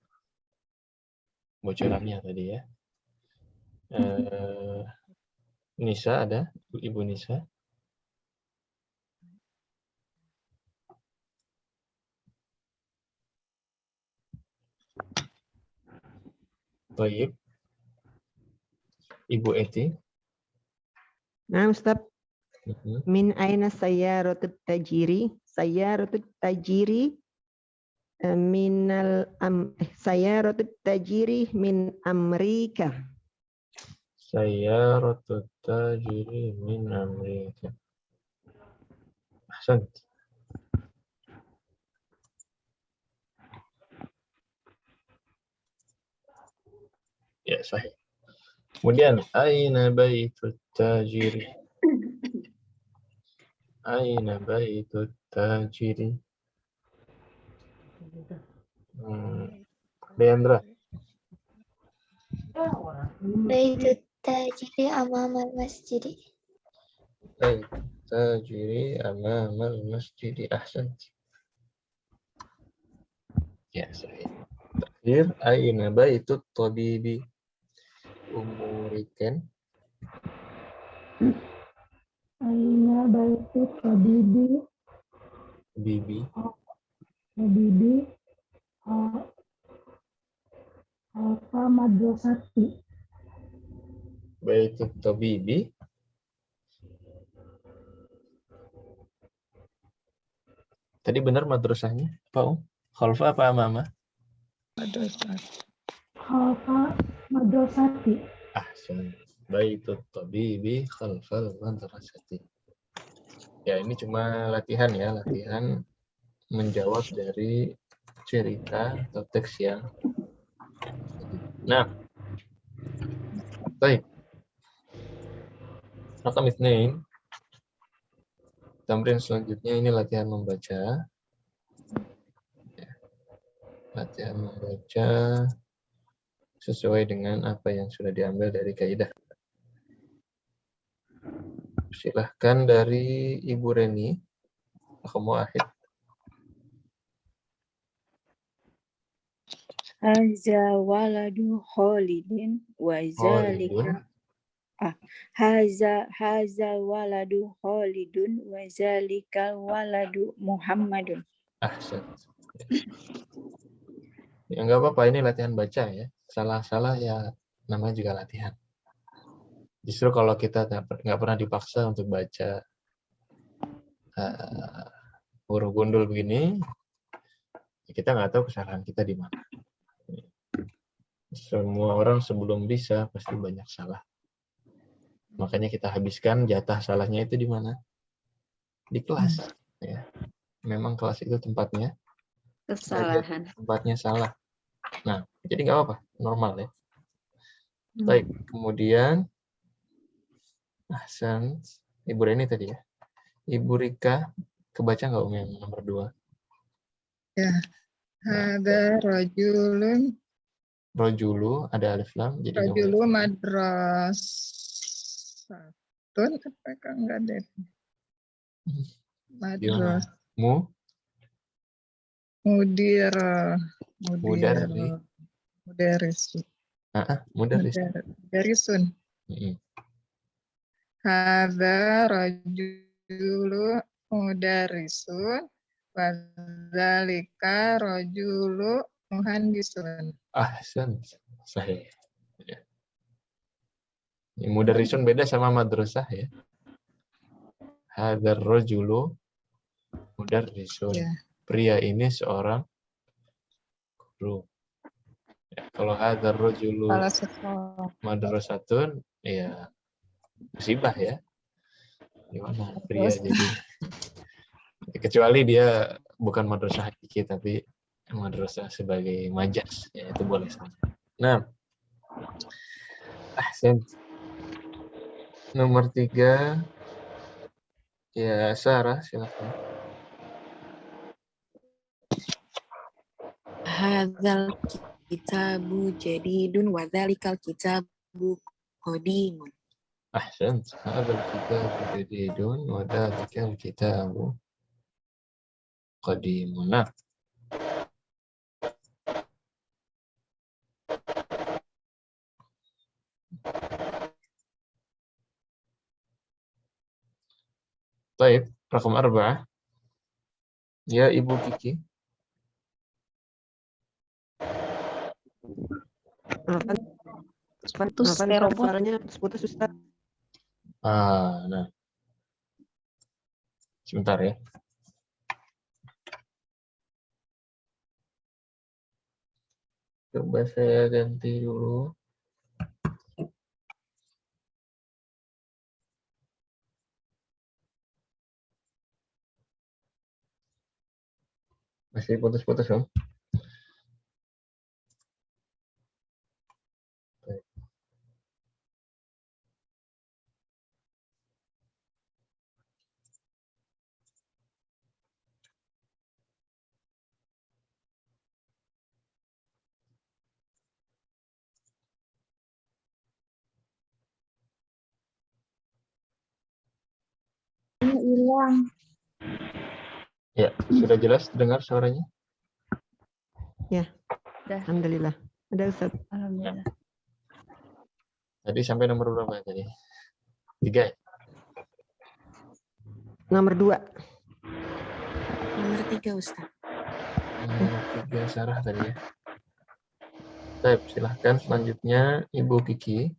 bocorannya tadi ya. Nisa ada? Ibu Nisa? Baik. Ibu Eti? Nah, Ustaz. Min aina sayyaratu tajiri? Sayyaratu tajiri sayyaratu tajiri min Amerika. Sayyaratu tajiri min Amerika. Ahsan. Ya, sahih. Kemudian aina baitut tajiri? Aina baitut tajiri? Leandra? Baitut tajiri amamal masjid. Baitut tajiri amamal masjid. Ahsan. Ya, sahih. Terakhir, aina baitut tabibi? Umurikan? Aina baitut tabibi? Tabibi apa madrasati? Baitut tabibi? Tadi benar madrasahnya, Pak Khalfa apa Amama? Madrasah. Khalfa madrasati. Ahsan. Baitut tabibi khalfal madrasati. Ya, ini cuma latihan ya, latihan menjawab dari cerita atau teks yang. Nah, baik. Rakam itsnain. Tamrin selanjutnya ini latihan membaca. Latihan membaca sesuai dengan apa yang sudah diambil dari kaidah. Silahkan dari Ibu Reni. Kamu akhir. Haza waladu Khalidin wa zalika haza waladu Khalidun wa zalika waladu Muhammadun. Ahsan. Ya nggak apa-apa, ini latihan baca ya. Salah-salah ya namanya juga latihan. Justru kalau kita nggak pernah dipaksa untuk baca huruf gundul begini, kita nggak tahu kesalahan kita di mana. Semua orang sebelum bisa pasti banyak salah. Makanya kita habiskan jatah salahnya itu di mana? Di kelas. Ya. Memang kelas itu tempatnya Kesalahan. Tempatnya salah. Nah, jadi nggak apa-apa, normal ya. Baik, kemudian Ahsan, Ibu Reni tadi ya. Ibu Rika, kebaca nggak yang nomor 2? Ya, ada rojulun. Rojulu, ada alif lam. Jadi Rojulu madrasatun, apakah enggak ada? Madras. Mudarisun. Hadza rajulu mudarisun wa dzalika rajulu muhandisun. Ahsan, sahih. Ya. Mudarisun beda sama madrasah ya. Hadzal rajulu mudarrisun. Ya. Pria ini seorang guru. Ya, kalau hadzal rajulu madrasatun, ya musibah ya. Gimana pria jadi? Kecuali dia bukan madrasah hakiki tapi madrasah sebagai majas, ya itu boleh saja. Nah, ahsan. Nomor 3, ya Sarah silakan. Hadzal kitabu jadidun wa dzalikal kitabu qadimun. Ahsan. Hadzal kitabu jadidun wa dzalikal kitabu qadimun. Nah, baik, rakam 4. Ya Ibu Kiki. Suaranya putus Ustaz. Nah. Sebentar ya. Coba saya ganti dulu. Masih putus-putus dong. Hilang. Ya, sudah jelas dengar suaranya? Ya, alhamdulillah. Ada Ustaz. Alhamdulillah. Tadi sampai nomor berapa tadi? 3 ya? Nomor 2. Nomor 3 Ustaz. Nomor 3 Sarah tadi ya. Baik, silahkan selanjutnya Ibu Kiki.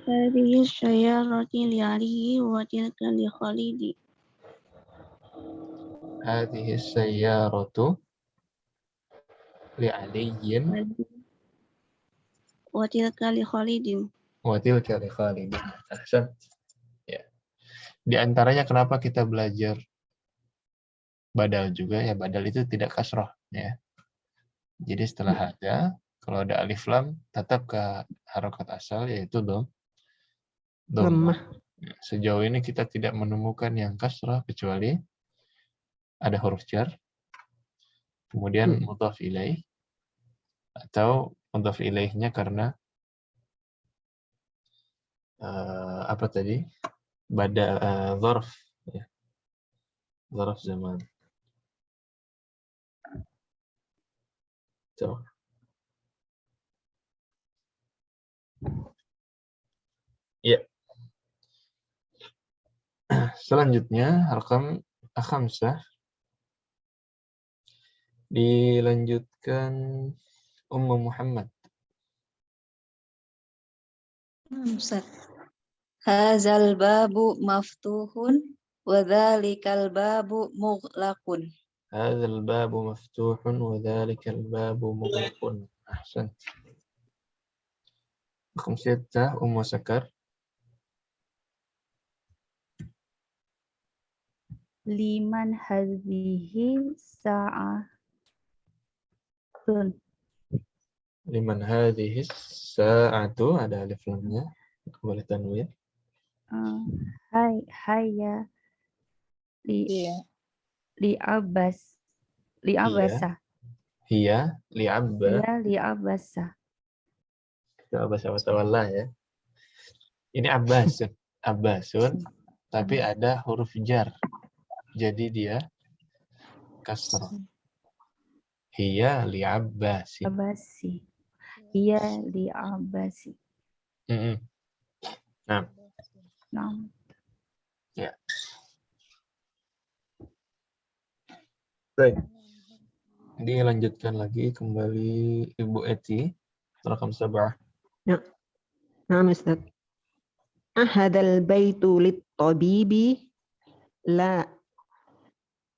Hadhihi sayyarati li Ali wa tilka li Khalidi. Hadhihi sayyaratu li Aliyin wa tilka li Khalidin. Wa tilka li Khalidin. Ahsan. Ya. Di antaranya kenapa kita belajar badal juga ya, badal itu tidak kasroh ya. Jadi setelah ada, kalau ada alif lam tetap ke harokat asal yaitu dhammah. Sejauh ini kita tidak menemukan yang kasroh kecuali ada huruf jar, kemudian mudhaf ilaih, atau mudhaf ilaihnya karena apa tadi? Dzarf ya. Dzarf zaman. Gitu. Ya. Selanjutnya rakam khamsah dilanjutkan Ummu Muhammad. Ustaz. Hazal babu maftuhun wa dzalikal babu mughlaqun. Hadzal babu maftuhun wa dzalikal babu mughlaqun. Ahsan. Rakam 6 Ummu Sakar. Liman hadhihi sa'atun. Liman hadhihi sa'atu, ada alif lamnya. Boleh tanwin. Hayya Iya. li abasa. Hiya li'abba. Iya li abasa. Abasa wa tawalla ya. Ini abbasun. Abbasun. Tapi ada huruf jar. Jadi dia kasrah. Hiya li'abbasi. Abasi. Iya li abasi. Nah. Nah. Ya. Baik. Dilanjutkan lagi kembali Ibu Eti. Rakam 7. Ya. Nah, Ustaz. Ahadal baitu lit-tabibi la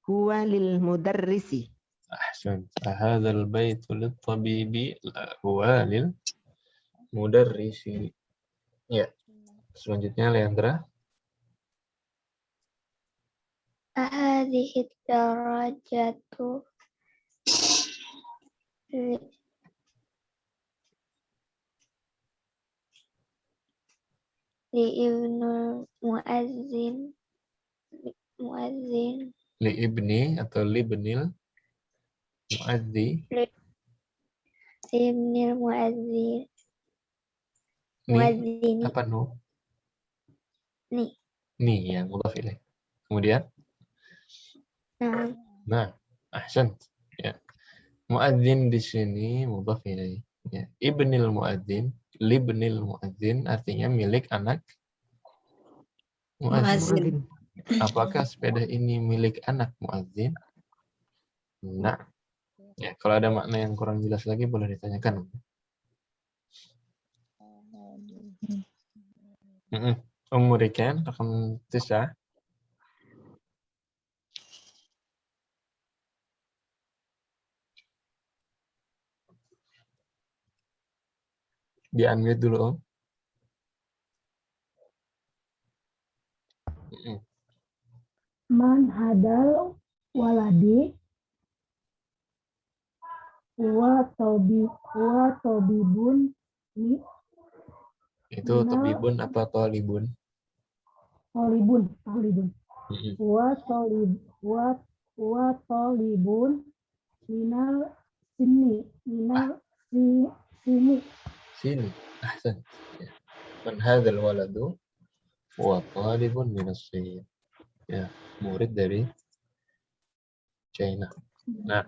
huwa lil mudarrisi. Ahsan. Ahadal baitu lit-tabibi la huwa lil mudarrisi. Ya. Selanjutnya Leandra. Ahadhihi darajatu li ibnul muazzin Li ibni atau li benil muadzi. li ibnil muazzin Ni apa nu? Ni yang mudhaf ilaih. Kemudian nah, ahsan. Ya. Muadzin di sini mudhaf ilaih. Ya. Ibnil muadzin, libnil muadzin artinya milik anak muadzin. Apakah sepeda ini milik anak muadzin? Nah. Ya, kalau ada makna yang kurang jelas lagi boleh ditanyakan. Umurikan rakam 9. Di-unmute dulu, Om. Man hadal waladi wa tabibun ni. Itu tabibun apa talibun? Talibun. Wa talibun minal sini. Ahsan. Ya. Man hadzal waladu wa talibun minas sin. Ya, murid dari China. Nah,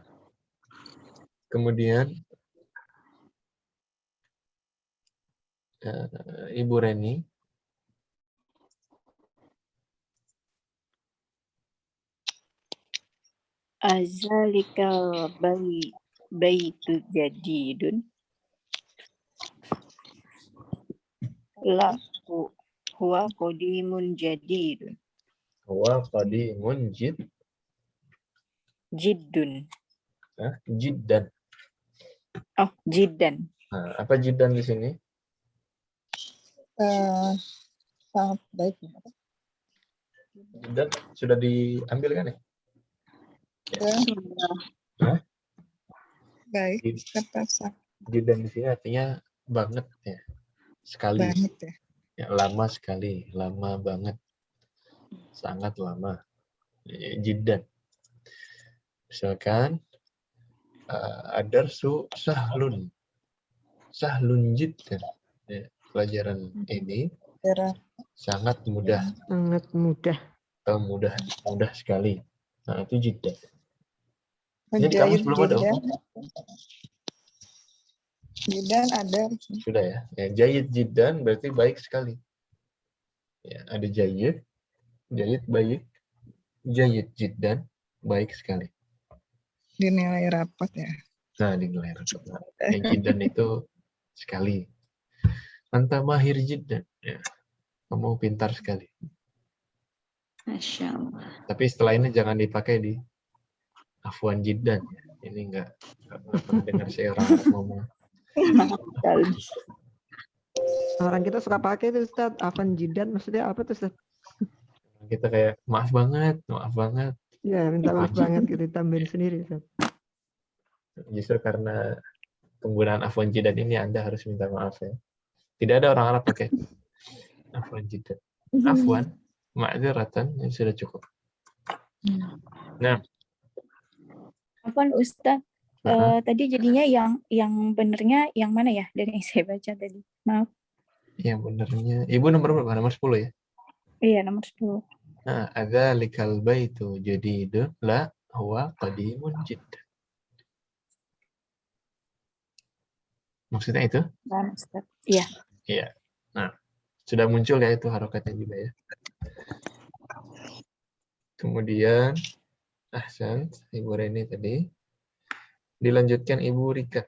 kemudian Ibu Reni. Azalikal baitu jadidun la huwa qadimun jadidun. Huwa qadimun Jiddun. Jiddan. Oh, jiddan. Nah, apa jiddan di sini? Sangat baik. Jiddan sudah diambil kan ya? Ya. Baik. Jiddan di sini artinya banget ya. Sekali. Banget ya. Ya, lama sekali, lama banget. Sangat lama. Jiddan. Misalkan adarsu sahlun. Sahlun jiddan. Ya, pelajaran ini sangat mudah. Sangat mudah. Mudah sekali. Nah, itu jiddan. Ini di kamus belum ada. Jiddan ada. Sudah ya. Ya, jayid jiddan berarti baik sekali. Ya, ada jayid baik, jayid jiddan baik sekali. Dinilai rapat ya. Nah, dinilai rapat. Yang jiddan itu sekali. Anta mahir jiddan. Ya, kamu pintar sekali. Masya Allah. Tapi setelah ini jangan dipakai di afwan jiddan. Ya. Ini enggak pernah dengar saya orang Arab ngomong. Orang kita suka pakai itu Ustaz, afwan jiddan maksudnya apa tuh Ustaz? Kita kayak maaf banget. Ya, minta maaf banget gitu tambahin sendiri Ustaz. Justru karena penggunaan afwan jiddan ini Anda harus minta maaf ya. Tidak ada orang Arab pakai afwan jiddan. Afwan, ma'dziratan, ini sudah cukup. Nah, Afwan Ustaz, tadi jadinya yang benernya yang mana ya dari yang saya baca tadi? Maaf. yang benernya Ibu nomor berapa? Nomor 10 ya? Iya, nomor 10. Nah, adzalikal baitu jadidun la huwa qadimun jiddan. Maksudnya itu? Nah, Ustaz. Iya. Iya. Nah, sudah muncul ya itu harokatnya juga ya. Kemudian ahsan, Ibu Reni tadi. Dilanjutkan Ibu Rika.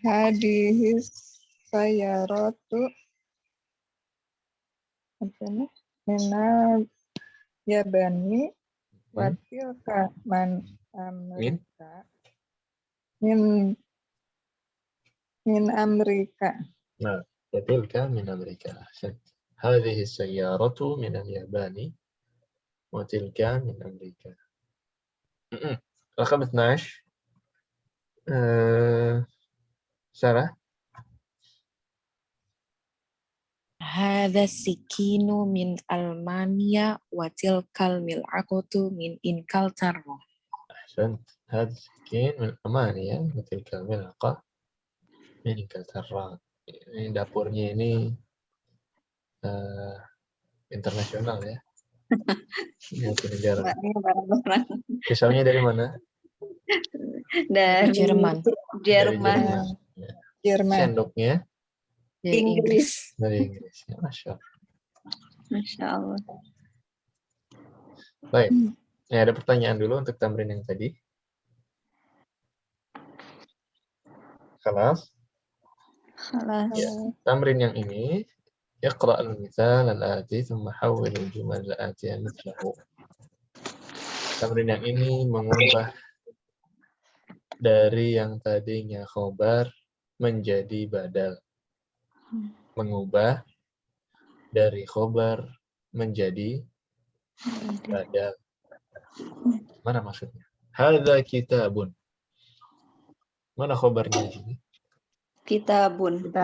Hadihis sayaratu minal yabani watilka man Amerika min Amerika. Nah, watilka min Amerika. Ahsan. Hadhihi sayyaratu min al-Yabani watilka min Amerika. Rakam 12. Sarah. Hadha sikinu min Almania wa tilkal mil'aqatu min Inkaltarro. Ahsan. Hadha sikin min Almania wa tilkal mil'aqah min Inkaltarro. Ini dapurnya ini internasional ya. Negara. Pisaunya dari mana? Dari Jerman. Jerman. Jerman. Sendoknya Dari Inggris. dari Inggris. Ya, Masya Allah. Baik. Ya, ada pertanyaan dulu untuk tamrin yang tadi. Khalas. Ya. Tamrin yang ini اقرأ المثال الآتي ثم حول الجمل الآتية مثله. Tamrin yang ini mengubah dari yang tadinya khobar menjadi badal. Mengubah dari khobar menjadi badal. Mana maksudnya? Hadza kitabun. Mana khobarnya di sini? Kitabun.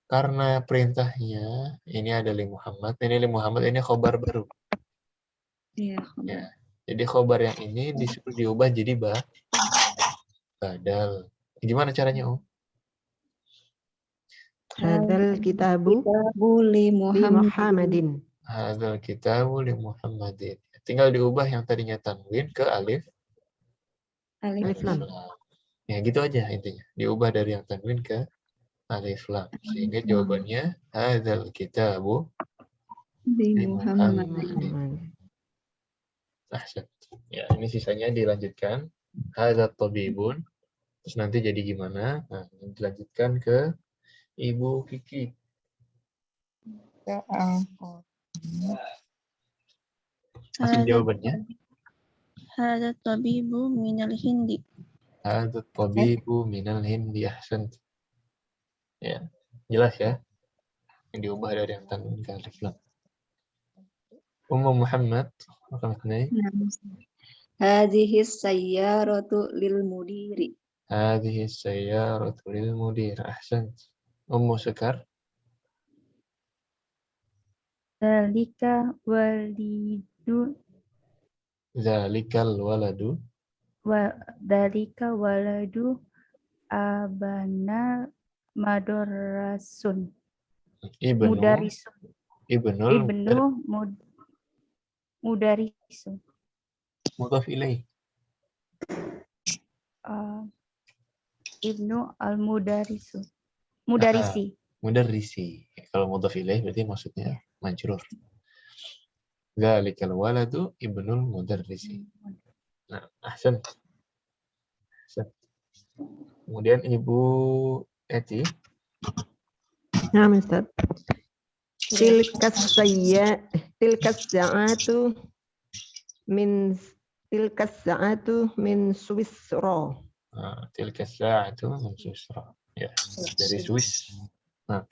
Karena perintahnya ini ada li Muhammad, ini khobar baru. Iya. Ya. Jadi khobar yang ini disuruh diubah jadi badal. Gimana caranya, Om? Hadzal kitabu li Muhammadin. Hadzal kitabu li Muhammadin. Tinggal diubah yang tadinya tanwin ke alif lam. Ya gitu aja intinya. Diubah dari yang tanwin ke alif lam. Sehingga jawabannya hadzal kitabu li Muhammadin. Ahsan. Ya, ini sisanya dilanjutkan. Hadzal tabibun. Terus nanti jadi gimana? Nah, dilanjutkan ke Ibu Kiki. Ya ampun. Masih jawabannya? Hadza tabibu minal hindi. Hadzal tabibu minal hindi. Ahsan. Ya, jelas ya. Yang diubah dari yang tanwin ke alif lam. Ummu Muhammad, Hadhihi sayyaratu lil mudiri. Hadhihi sayyaratu lil mudir. Ahsan. Ummu Sekar. Dzalika walidu Zalikal waladu. Dzalika waladu abana madrasun. Mudarisun. Ibnu mudarisun. Mudhaf ilaih. ibnu al-mudarrisu. Mudarrisi. Mudarrisi. Kalau mudhaf ilaih berarti maksudnya majrur. Dzalikal waladu ibnul mudarrisi. Nah, ahsan. Kemudian Ibu Eti. Nah, Ustaz. Tilkas sa'atu min Swisra. Tilkas sa'atu min Swisra. Ya, dari Swiss. Nah.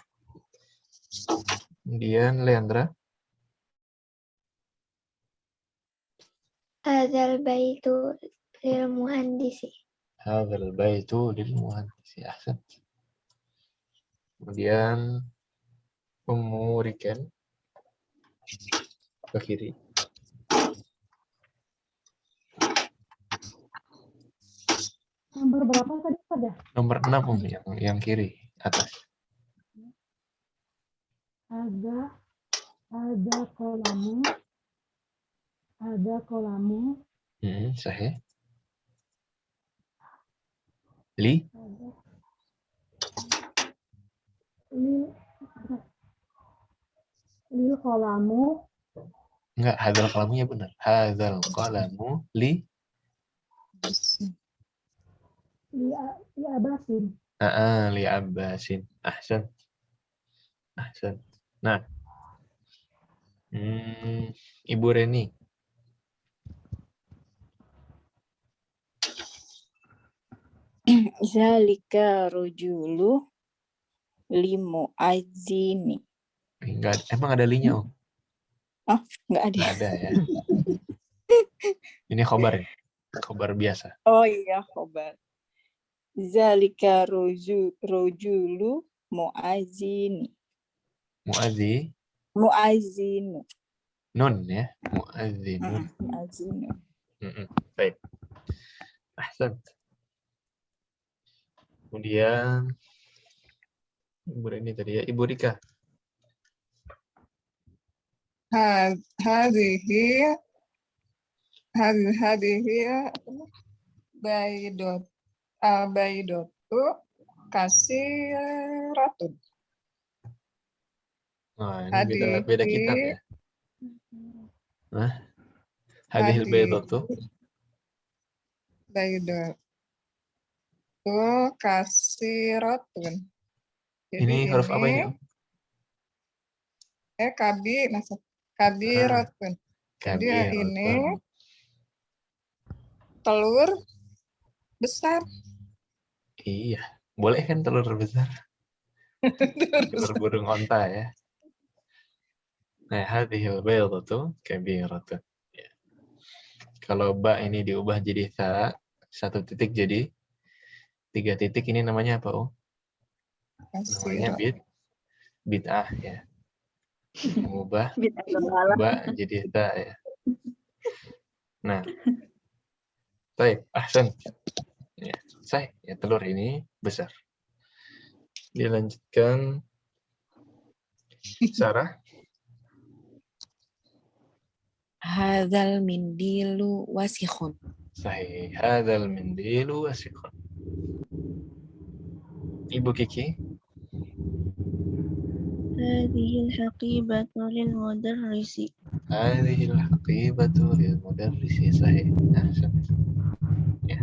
Kemudian Leandra. Hadzal baitu lil muhandisi. Hadzal baitu lil muhandisi. Ahsan. Kemudian Ummu Riken ke kiri. Nomor berapa tadi pada? Nomor 6 yang kiri atas. Ada kolamu. Sahih. Li kolamu. Enggak, hadzal kalamunya benar. Hadzal qalamu li Abbasin. li Abbasin. Ahsan. Nah. Ibu Reni. Zalika rojulu limu azini. Enggak, emang ada linya, Om? Oh, enggak ada. Enggak ada ya. Ini khobar ya? Khobar biasa. Oh iya, khobar. Zalika rojulu muazini. Muazinu. Nun ya, muazzinun. Muazinu. Baik. Ahsan. Kemudian Ibu Reni tadi ya, Ibu Rika. Hadhihi baidotu kasiratun. Nah, ini beda kitab ya. Hadhil baydatu kasiratun. Ini huruf apa ini? Kabiratun. Jadi ini telur besar. Iya, boleh kan telur besar? Telur burung onta ya. Nah, hadhil baydatu kabiratun. Ya. Kalau ba ini diubah jadi ta, 1 titik jadi 3 titik, ini namanya apa, Om? Namanya bid'ah ya. Mengubah ba jadi ta ya. Nah. Baik, ahsan. Ya, sahih. Ya, telur ini besar. Dilanjutkan Sarah. Hadzal mindilu wasikhun. Sahih. Hadzal mindilu wasikhun. Ibu Kiki. Hadhil haqibatu lil mudarrisi. Hadhil haqibatu lil mudarrisi. Sahih. Ahsan. Ya.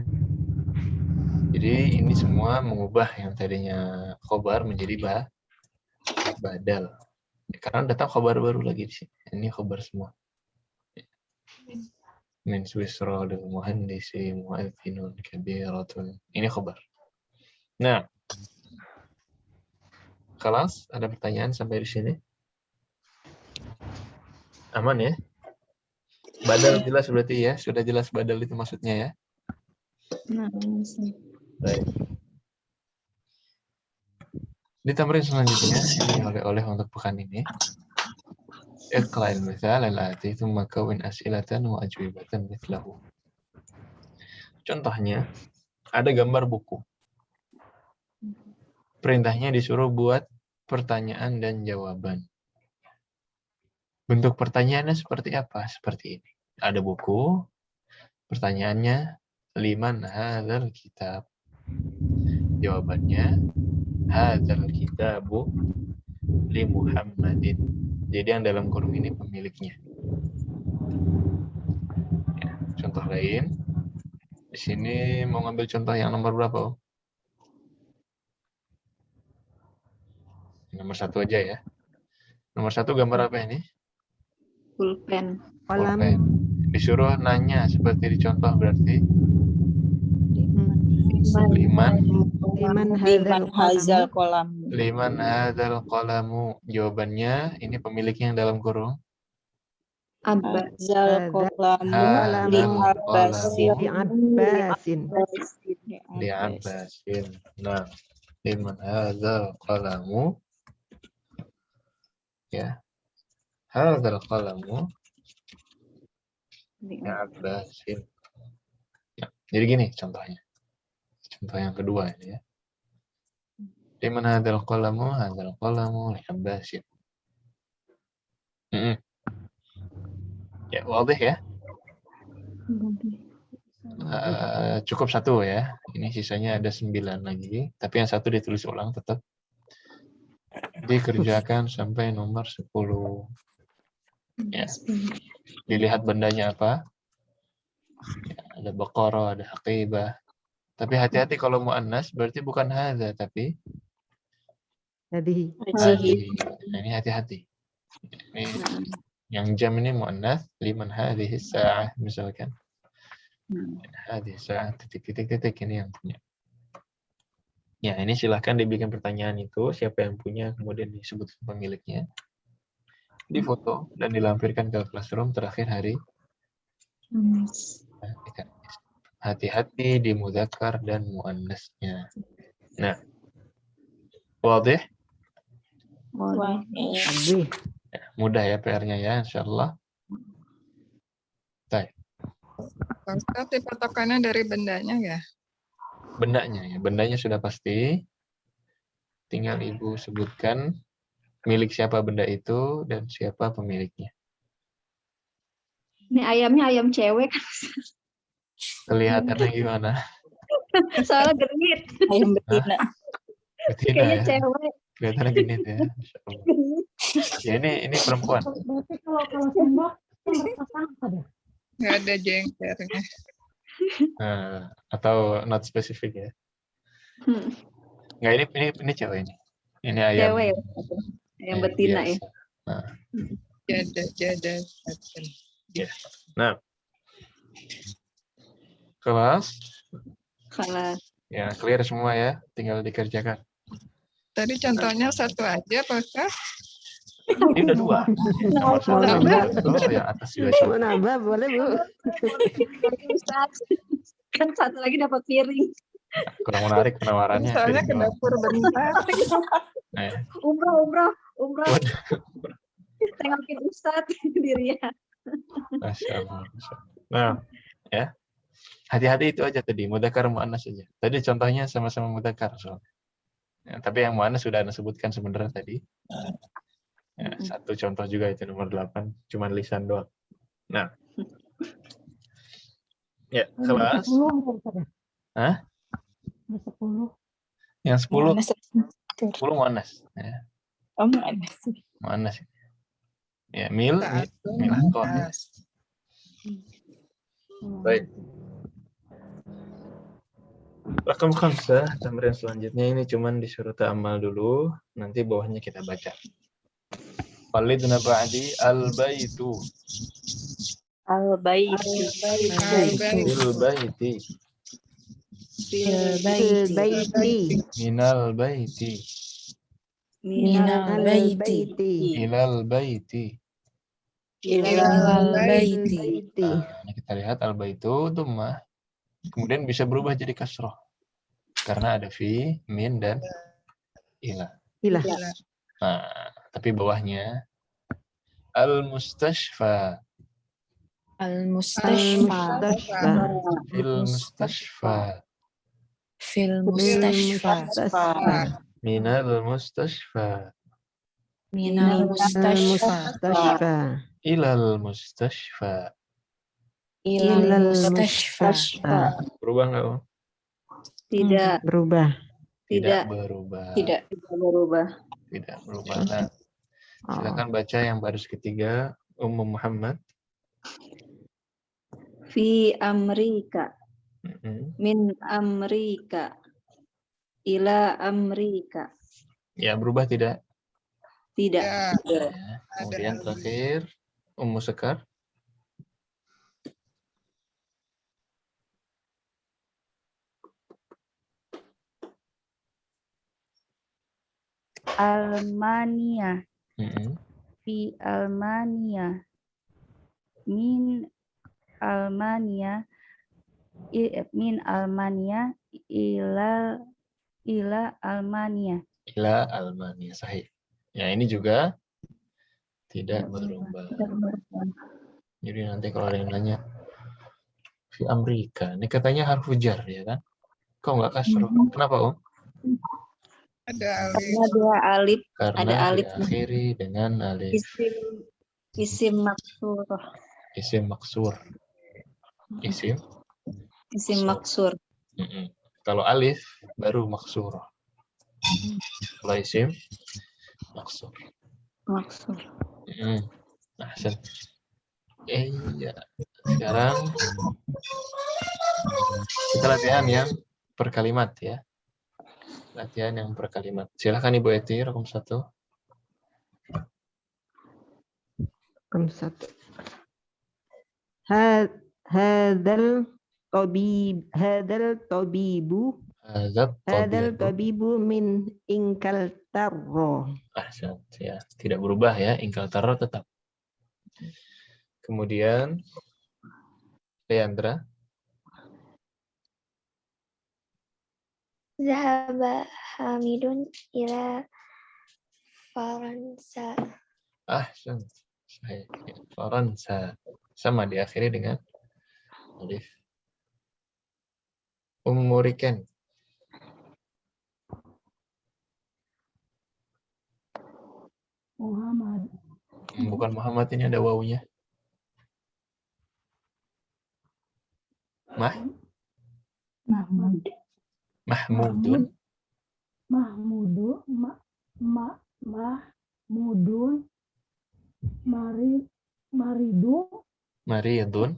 Jadi ini semua mengubah yang tadinya khobar menjadi badal. Karena datang khobar baru lagi di sini. Ini khobar semua. Min Swisra lil muhandisi muadzinun kabiratun. Ini khobar. Nah. Kelas, ada pertanyaan sampai di sini? Aman ya? Badal jelas berarti ya? Sudah jelas badal itu maksudnya ya? Baik. Di tamrin selanjutnya, ini oleh-oleh untuk pekan ini. Iqra'il mithal al-ati thumma kawin as'ilatan wa ajwibatan mithlahu. Contohnya, ada gambar buku. Perintahnya disuruh buat pertanyaan dan jawaban. Bentuk pertanyaannya seperti apa? Seperti ini. Ada buku, pertanyaannya, liman hadzal kitab. Jawabannya hadzal kitabu li Muhammadin. Jadi yang dalam kurung ini pemiliknya. Ya, contoh lain. Di sini mau ngambil contoh yang nomor berapa, Om? Nomor 1 aja ya. Nomor 1 gambar apa ini? Pulpen. Pulpen. Disuruh nanya seperti di contoh berarti Liman hadzal qalam. Liman hadzal qalamu. Jawabannya ini pemiliknya yang dalam kurung. Hadzal qalamu li Abbasin. Li Abbasin. Nah, liman hadzal qalamu. Ya. Hadzal qalamu li Abbasin. Ya, jadi gini contohnya. Contoh yang kedua ini ya. Liman hadzal qalamu li Abbasin. Ya, wadih ya. Cukup 1 ya. Ini sisanya ada 9 lagi. Tapi yang 1 ditulis ulang tetap. Dikerjakan sampai nomor 10. Ya. Dilihat bendanya apa. Ya, ada Baqarah, ada Haqibah. Tapi hati-hati kalau muannas berarti bukan hadza tapi Hadihi. Nah, ini hati-hati. Ini yang jam ini muannas liman hadhihi sa'ah misalkan. Hadhihi sa'ah titik ini yang punya. Ya, ini silahkan dibikin pertanyaan itu siapa yang punya kemudian disebut pemiliknya. Difoto dan dilampirkan ke classroom terakhir hari. Hati-hati di mudzakkar dan muannasnya. Nah, wadih? Wadih. Ya, mudah ya PR-nya ya, insyaallah. Baik. Ustaz, patokannya dari bendanya ya? Bendanya ya, bendanya sudah pasti. Tinggal Ibu sebutkan milik siapa benda itu dan siapa pemiliknya. Ini ayamnya ayam cewek kan? Kelihatannya gimana? Soalnya genit. Ayam betina. Betina Kayaknya ya. cewek. Kelihatannya genit ya. Insyaallah. Ya ini perempuan. Berarti kalau tembak berpasangan ada. Nggak ada jengkernya. Nah, atau not specific ya. Nggak, ini cewek ini. Ini ayam. Cewek ya. Ayam betina ya. Nah. Jada. Ya. Nah. Kelas. Ya, clear semua ya. Tinggal dikerjakan. Tadi contohnya 1 aja, Pak Ustaz? Ini udah 2. Nomor 1 yang atas juga. Mau nambah boleh, Bu. Kan 1 lagi dapat piring. Kurang menarik penawarannya. Soalnya ke dapur bentar. Umroh. Tengokin Ustadz dirinya. Masya Allah. Nah, ya. Hati-hati itu aja tadi, mudzakkar muannas saja. Tadi contohnya sama-sama mudzakkar soalnya. Ya, tapi yang muannas sudah Anda sebutkan sebenarnya tadi. Ya, 1 contoh juga itu nomor 8, cuman lisan doang. Nah. Ya, kelas. Hah? 10. Yang 10 muannas. Ya. Oh, muannas. Muannas. Ya, mil akor. Baik. Rakam 5, tamrin selanjutnya ini cuman disuruh ta'amal dulu, nanti bawahnya kita baca. Walidna ba'di al-baitu. Al-baiti. Fil-baiti. Minal baiti. Minal baiti. Ilal baiti. Ilal baiti. Nah, ini kita lihat al-baitu dhammah. Kemudian bisa berubah jadi kasroh. Karena ada fi, min, dan ila. Nah, tapi bawahnya al-mustashfa. Al-mustashfa. Fil-mustashfa. Fil-mustashfa. Minal mustashfa. Minal mustashfa. Ilal mustashfa. Ilal mustashfa. Berubah nggak, Om? Tidak. Berubah. Tidak. berubah. Tidak berubah. Tidak berubah. Nah, silakan baca yang baris ketiga, Ummu Muhammad. Fi Amrika. Mm-mm. Min Amrika. Ila Amrika. Ya, berubah tidak? Tidak. Ya, Ya. Kemudian terakhir, Ummu Sekar. Almania. Mm-mm. Fi Almania. Min Almania. Min Almania ila Almania. Ila Almania, sahih. Ya, ini juga tidak berubah. Jadi nanti kalau ada yang nanya, Fi Amerika, ini katanya harfu jar, ya kan? Kok nggak kasroh? Kenapa, Om? ada Karena dia alif. Karena Ada alif. diakhiri dengan alif. Isim maksur. Isim maksur. Isim Maksur. Mm-mm. Kalau alif baru maksur. Kalau isim maksur. Mm-mm. Nah, iya. Sekarang kita latihan yang per kalimat ya. Latihan yang per kalimat. Silakan Ibu Eti, raqam 1. Raqam 1. Hadal tabibu min ingkal tarro. Ya, tidak berubah ya, ingkal tarro tetap. Kemudian Leandra. Zahaba Hamidun ila Faransa. Faransa. Sama diakhiri dengan alif. Umuriken. Muhammad. Bukan Muhammad, ini ada wawunya. Mahmudun. Mahmudun. Maridun.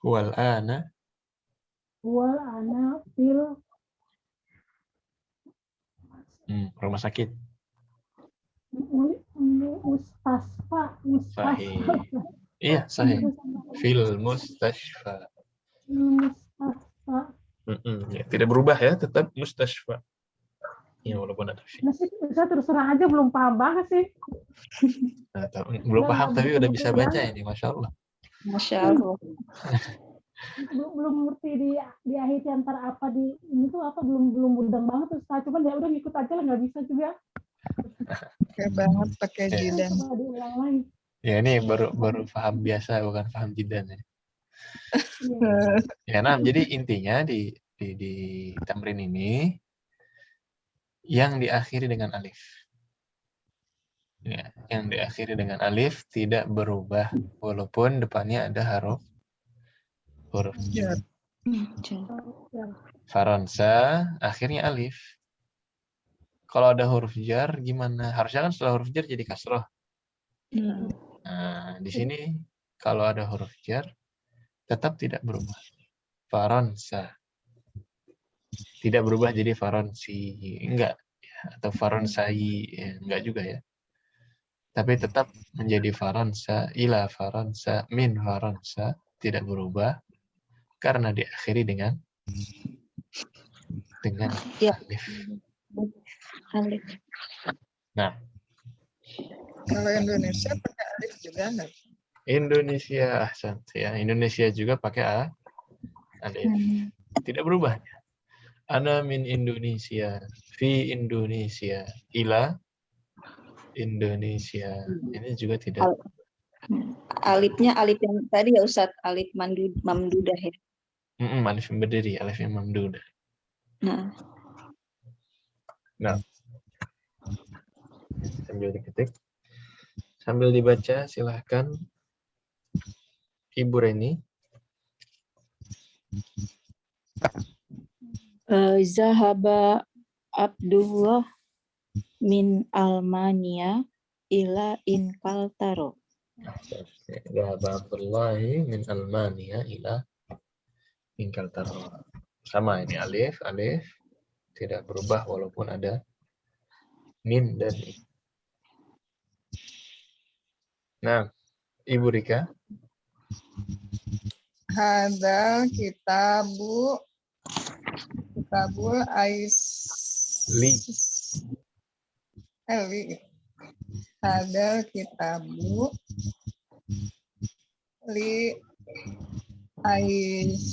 Huwal ana fil rumah sakit. Mustasfa. Sahih. Iya, sahih. Fil mustashfa. Ya, tidak berubah ya, tetap mustashfa. Ya, walaupun ada fi. Saya terus terang aja belum paham banget sih. Nah, belum paham tapi udah bisa baca ini, Masya Allah. Masya Allah. belum ngerti di akhir antara apa di ini tuh apa belum mudeng banget Ustaz. Cuman ya udah ngikut aja lah, nggak bisa juga. Oke banget pakai jidan. Diulang lagi. Ya ini baru paham biasa, bukan paham jidan ya. Ya, nah, jadi intinya di tamrin ini yang diakhiri dengan alif. Ya, yang diakhiri dengan alif tidak berubah walaupun depannya ada huruf jar. Faransa akhirnya alif. Kalau ada huruf jar gimana? Harusnya kan setelah huruf jar jadi kasroh. Nah, di sini kalau ada huruf jar tetap tidak berubah. Faransa. Tidak berubah jadi faransi. Enggak. Ya, atau faransai. Ya, enggak juga ya. Tapi tetap menjadi Faransa, ila Faransa, min Faransa, tidak berubah karena diakhiri dengan alif. Nah, kalau Indonesia pakai alif juga nggak? Indonesia, ahsan ya. Indonesia juga pakai alif. Tidak berubah. Ana min Indonesia, fi Indonesia, ila Indonesia. Ini juga tidak. Alifnya alif yang tadi ya Ustaz, alif mamdudah ya. Alif yang berdiri, alif yang mamdudah. Nah. Sambil diketik, sambil dibaca silahkan Ibu Reni. Zahaba Abdullah min Almania ila Inkaltaro. Zahaba Abdullahi min Almania ila Inkaltaro. Sama ini alif tidak berubah walaupun ada min dan i. Nah, Ibu Rika. Hadal kitabul ais Li. Hadal kitabu li ais.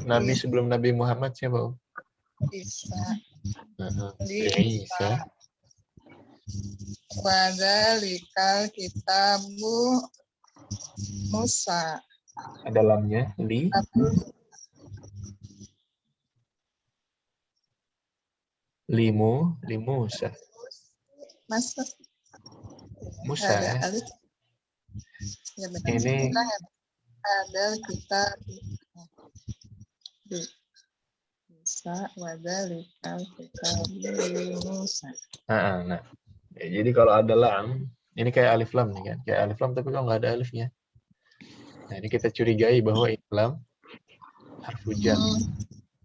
Nabi sebelum Nabi Muhammad siapa? Isa. Isa. Wadzalikal kitabu Musa. Dalamnya li. Musa. Masuk. Musa ya. Ya benar. Ini ada kita Musa wadzalikal kitabu Musa. Nah. Ya, jadi kalau ada lam, ini kayak alif lam nih kan, kayak alif lam tapi kalau nggak ada alifnya. Nah ini kita curigai bahwa ini lam harfu jar,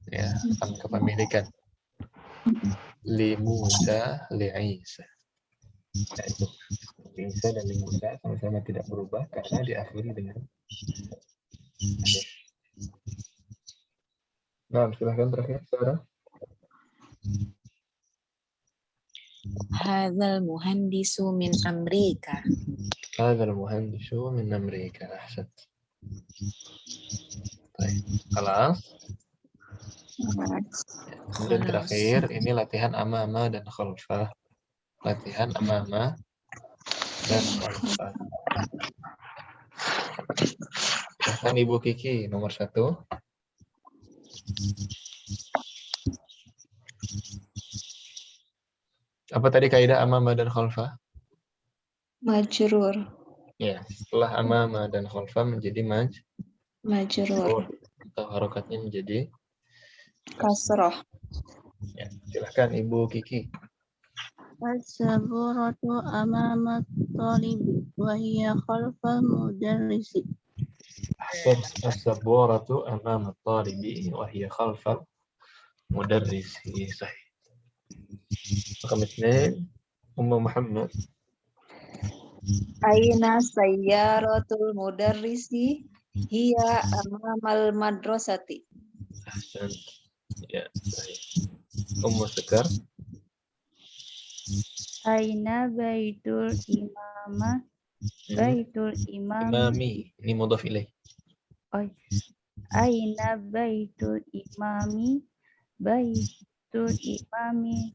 ya, lam kepemilikan. Li Musa, li Isa. Nah, itu li Isa dan li Musa sama-sama tidak berubah karena diakhiri dengan alif. Nah, silahkan terakhir, Sarah. Hadzal muhandisu min Amerika. Hadzal muhandisu min Amerika. Ahsan. Baik. Kelas. Kemudian terakhir ini latihan amama dan khalfah. Latihan amama dan khalfah. Silahkan Ibu Kiki nomor 1. Apa tadi kaidah amama dan khalfah? Majrur. Ya, setelah amama dan khalfah menjadi Majrur. atau harokatnya menjadi Kasroh. Ya, silahkan Ibu Kiki. As-saburatu amama talibi wa hiya khalfal mudarrisi. As-saburatu amama talibi wa hiya khalfal mudarrisi. Sahih. Raqam 2 Muhammad. Aina sayyaratul mudarrisi hiya amamal madrasati. Ahsan. Ya, sahih. Sekar. Aina baitul imama. Baitul Imami. Ini mudhaf ilaih. Aina baitul imami. Baitul imami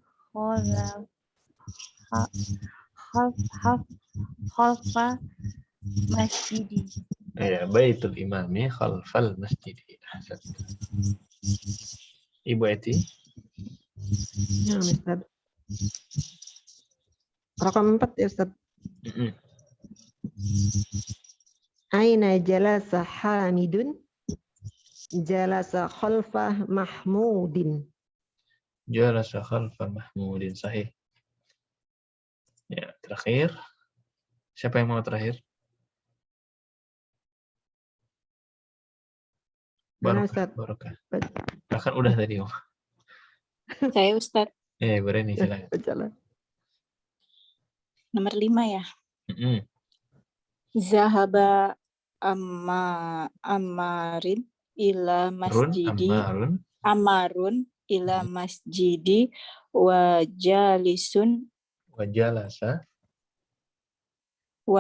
khalfa masjidi. Ya, baitul imami khalfal masjidi. Ahsan. Ibu Eti. Ya, Ustaz. Raqam 4 ya, Ustaz. Aina jalasa Hamidun? Jalasa khalfa Mahmudin. Jalasa khalfa Mahmudin. Sahih. Ya, terakhir. Siapa yang mau terakhir? Barokah. Bahkan udah tadi. Saya Ustaz. Berani silakan. Nomor 5 ya. Zahaba Ammarin ila masjidi. Amarun ila masjidi wa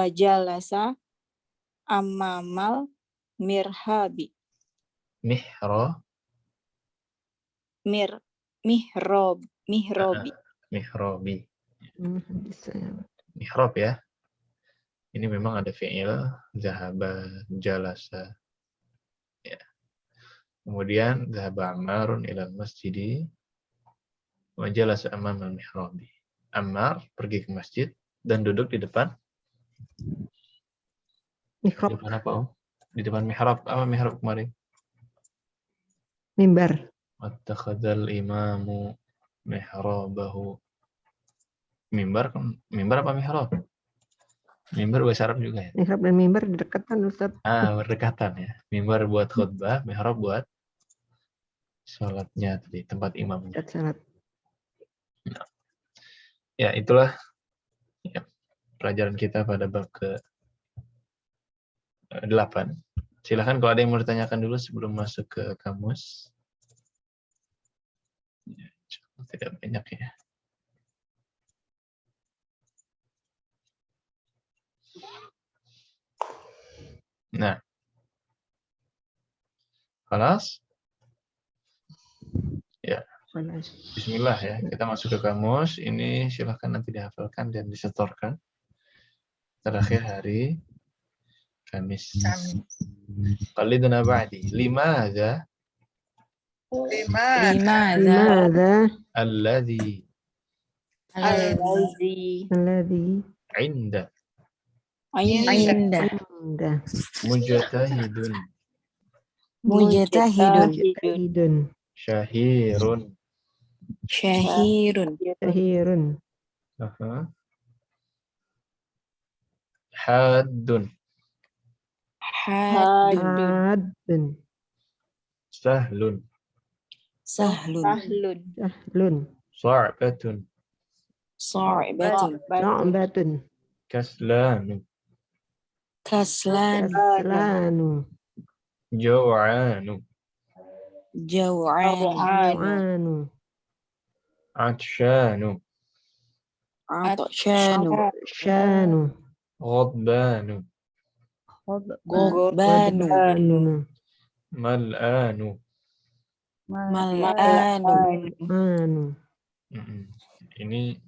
jalasa amamal mirhabi. Mihrobi. Mihrab ya. Ini memang ada fi'il zahaba, jalasa. Ya. Kemudian zahaba Ammarun ilal masjidi wa jalasa amamal mihrabi. Ammar pergi ke masjid dan duduk di depan Di Mihrab, depan apa, Om? Di depan mihrab. Apa mihrab kemarin? mimbar. Wattakhadzal imamu mihrabahu. Mimbar kan? Mimbar apa mihrab? Mimbar bahasa Arab juga ya? Mihrab dan mimbar berdekatan, Ustaz. Berdekatan ya. Mimbar buat khutbah, mihrab buat sholatnya tadi, tempat imamnya. Salat. Ya, itulah ya, pelajaran kita pada bab ke-8. Silahkan kalau ada yang mau ditanyakan dulu sebelum masuk ke kamus. Ya, tidak banyak ya. Nah, kelas? Ya. Bismillah ya, kita masuk ke kamus. Ini silahkan nanti dihafalkan dan disetorkan. Terakhir hari Kamis. Qalidna ba'di. Limadha? Limadha? Alladhi. Alladhi. Inda. Inda. Mujtahidun. Mujtahidun. Syahirun. Syahirun. Aha. Haddun. Haddun. Sahlun. Sahlun. Sa'batun. Sa'batun. Kaslanu. Kaslanu. Jaw'anu. Jaw'anu. Atshanu. Shanu. Ghadbanu. Ghadbanu. Mal'anu. Manu. Ini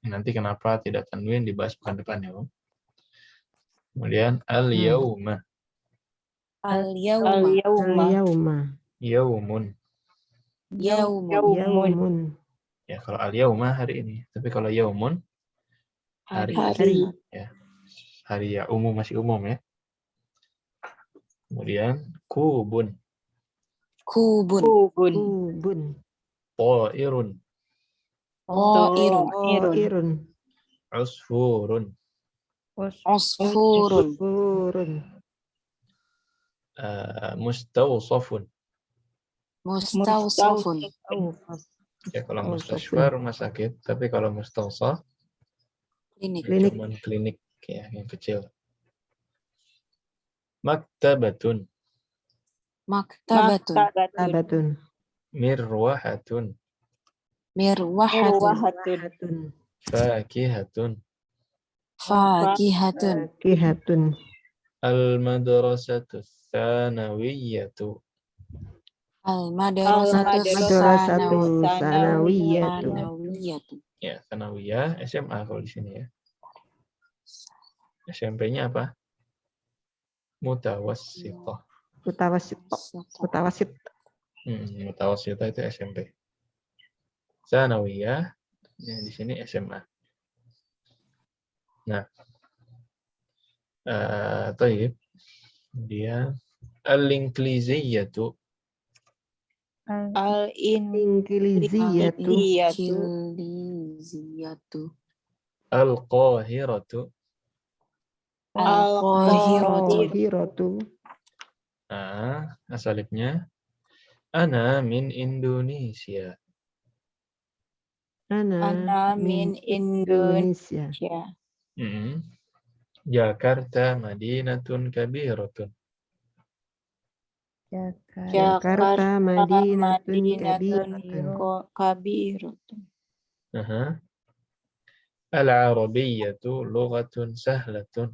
nanti kenapa tidak tanwin dibahas pekan depan ya, Om. Kemudian al-yawma. Al-yawma. Yawmun. Yawmun. Ya, kalau al-yawma hari ini. Tapi kalau yawmun hari. Ya. Hari ya umum, masih umum ya. Kemudian kubun. Ta'irun. Usfurun. Mustawsafun. Ya, kalau mustashfa rumah sakit, tapi kalau mustawsaf cuman klinik ya, yang kecil. Maktabatun. Mirwahatun. Fakihatun. Al-madrasatu tsanawiyatu. Madrasatu sanawiyatu. Ya, sanawiyah SMA kalau di sini ya. SMP-nya apa? Mutawassithah. Mutawassithah itu SMP. Sanawiyah ya, di sini SMA. Nah, taib. Dia al-inkliziyatu. Al-qahiratu. Asalibnya ana min Indonesia. Ana min Indonesia. Jakarta madinatun kabiratun. Jakarta madinatun kabiratun. Al-arabiyyatu lughatun sahlatun.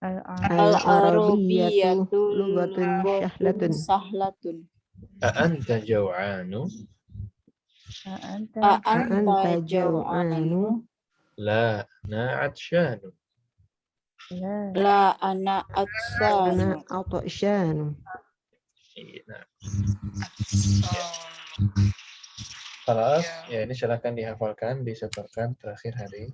Al-arabiyyatu lughatun sahlatun. A'anta jaw'anu? A'anta jaw'anu? La, ana atshanu. La, ana atshanu. Kelas, ya ini silakan dihafalkan, disetorkan terakhir hari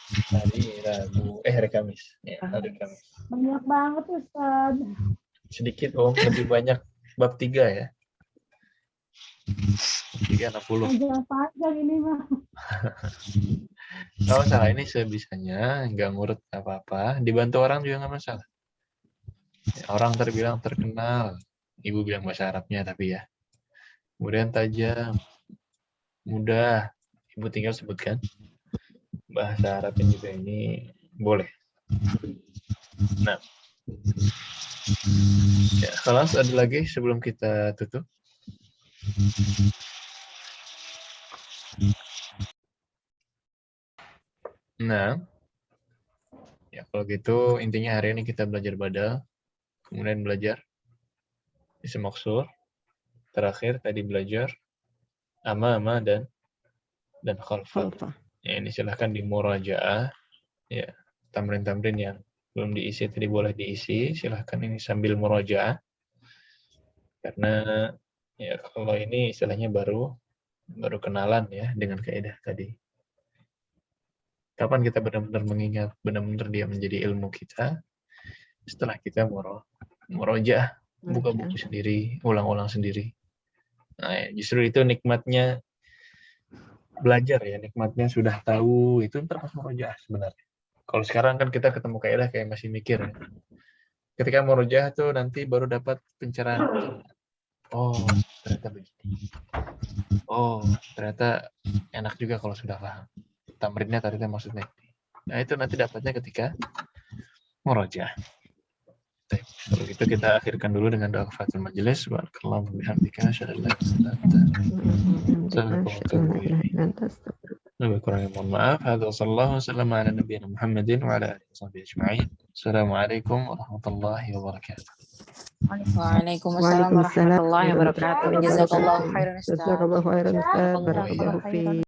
Hari Rabu, hari Kamis. Ya, hari Kamis. Banyak banget Ustaz. Sedikit lebih banyak bab 3 ya. 360. Panjang ini mah. Nggak masalah, ini sebisanya, nggak ngurut apa-apa. Dibantu orang juga nggak masalah. Ya, orang terbilang terkenal. Ibu bilang bahasa Arabnya tapi ya. Kemudian tajam, mudah. Ibu tinggal sebutkan. Bahasa Arabnya juga ini boleh. Nah. Ya, kelas ada lagi sebelum kita tutup. Nah, ya kalau gitu intinya hari ini kita belajar badal, kemudian belajar isim maksur, terakhir tadi belajar ama dan khalfa. Ya, ini silahkan di murajaah. Ya, tamrin-tamrin yang belum diisi tadi boleh diisi, silahkan ini sambil murajaah. Karena ya kalau ini istilahnya baru kenalan ya dengan kaidah tadi. Kapan kita benar-benar mengingat, benar-benar dia menjadi ilmu kita, setelah kita murojaah, buka buku sendiri, ulang-ulang sendiri. Nah, justru itu nikmatnya belajar ya, nikmatnya sudah tahu, itu ntar pas murojaah sebenarnya. Kalau sekarang kan kita ketemu kaidah kayak masih mikir. Ya. Ketika murojaah tuh nanti baru dapat pencerahan. Oh, ternyata begini. Oh, ternyata enak juga kalau sudah paham. Tamrinnya tadi maksudnya. Nah, itu nanti dapatnya ketika murojaah. Kalau gitu kita akhirkan dulu dengan doa kafaratul majelis. Subhanakallahumma bihamdika asyhadu an la ilaha illa anta lebih kurangnya mohon maaf. Hadza sallallahu wasallam ala nabiyina Muhammadin wa ala alihi washabbihi ajma'in. Assalamualaikum warahmatullahi wabarakatuh. Waalaikumsalam warahmatullahi wabarakatuh. Jazakallahu khairan Ustaz. Jazakallahu khairan Ustaz. Barakallahu fiik.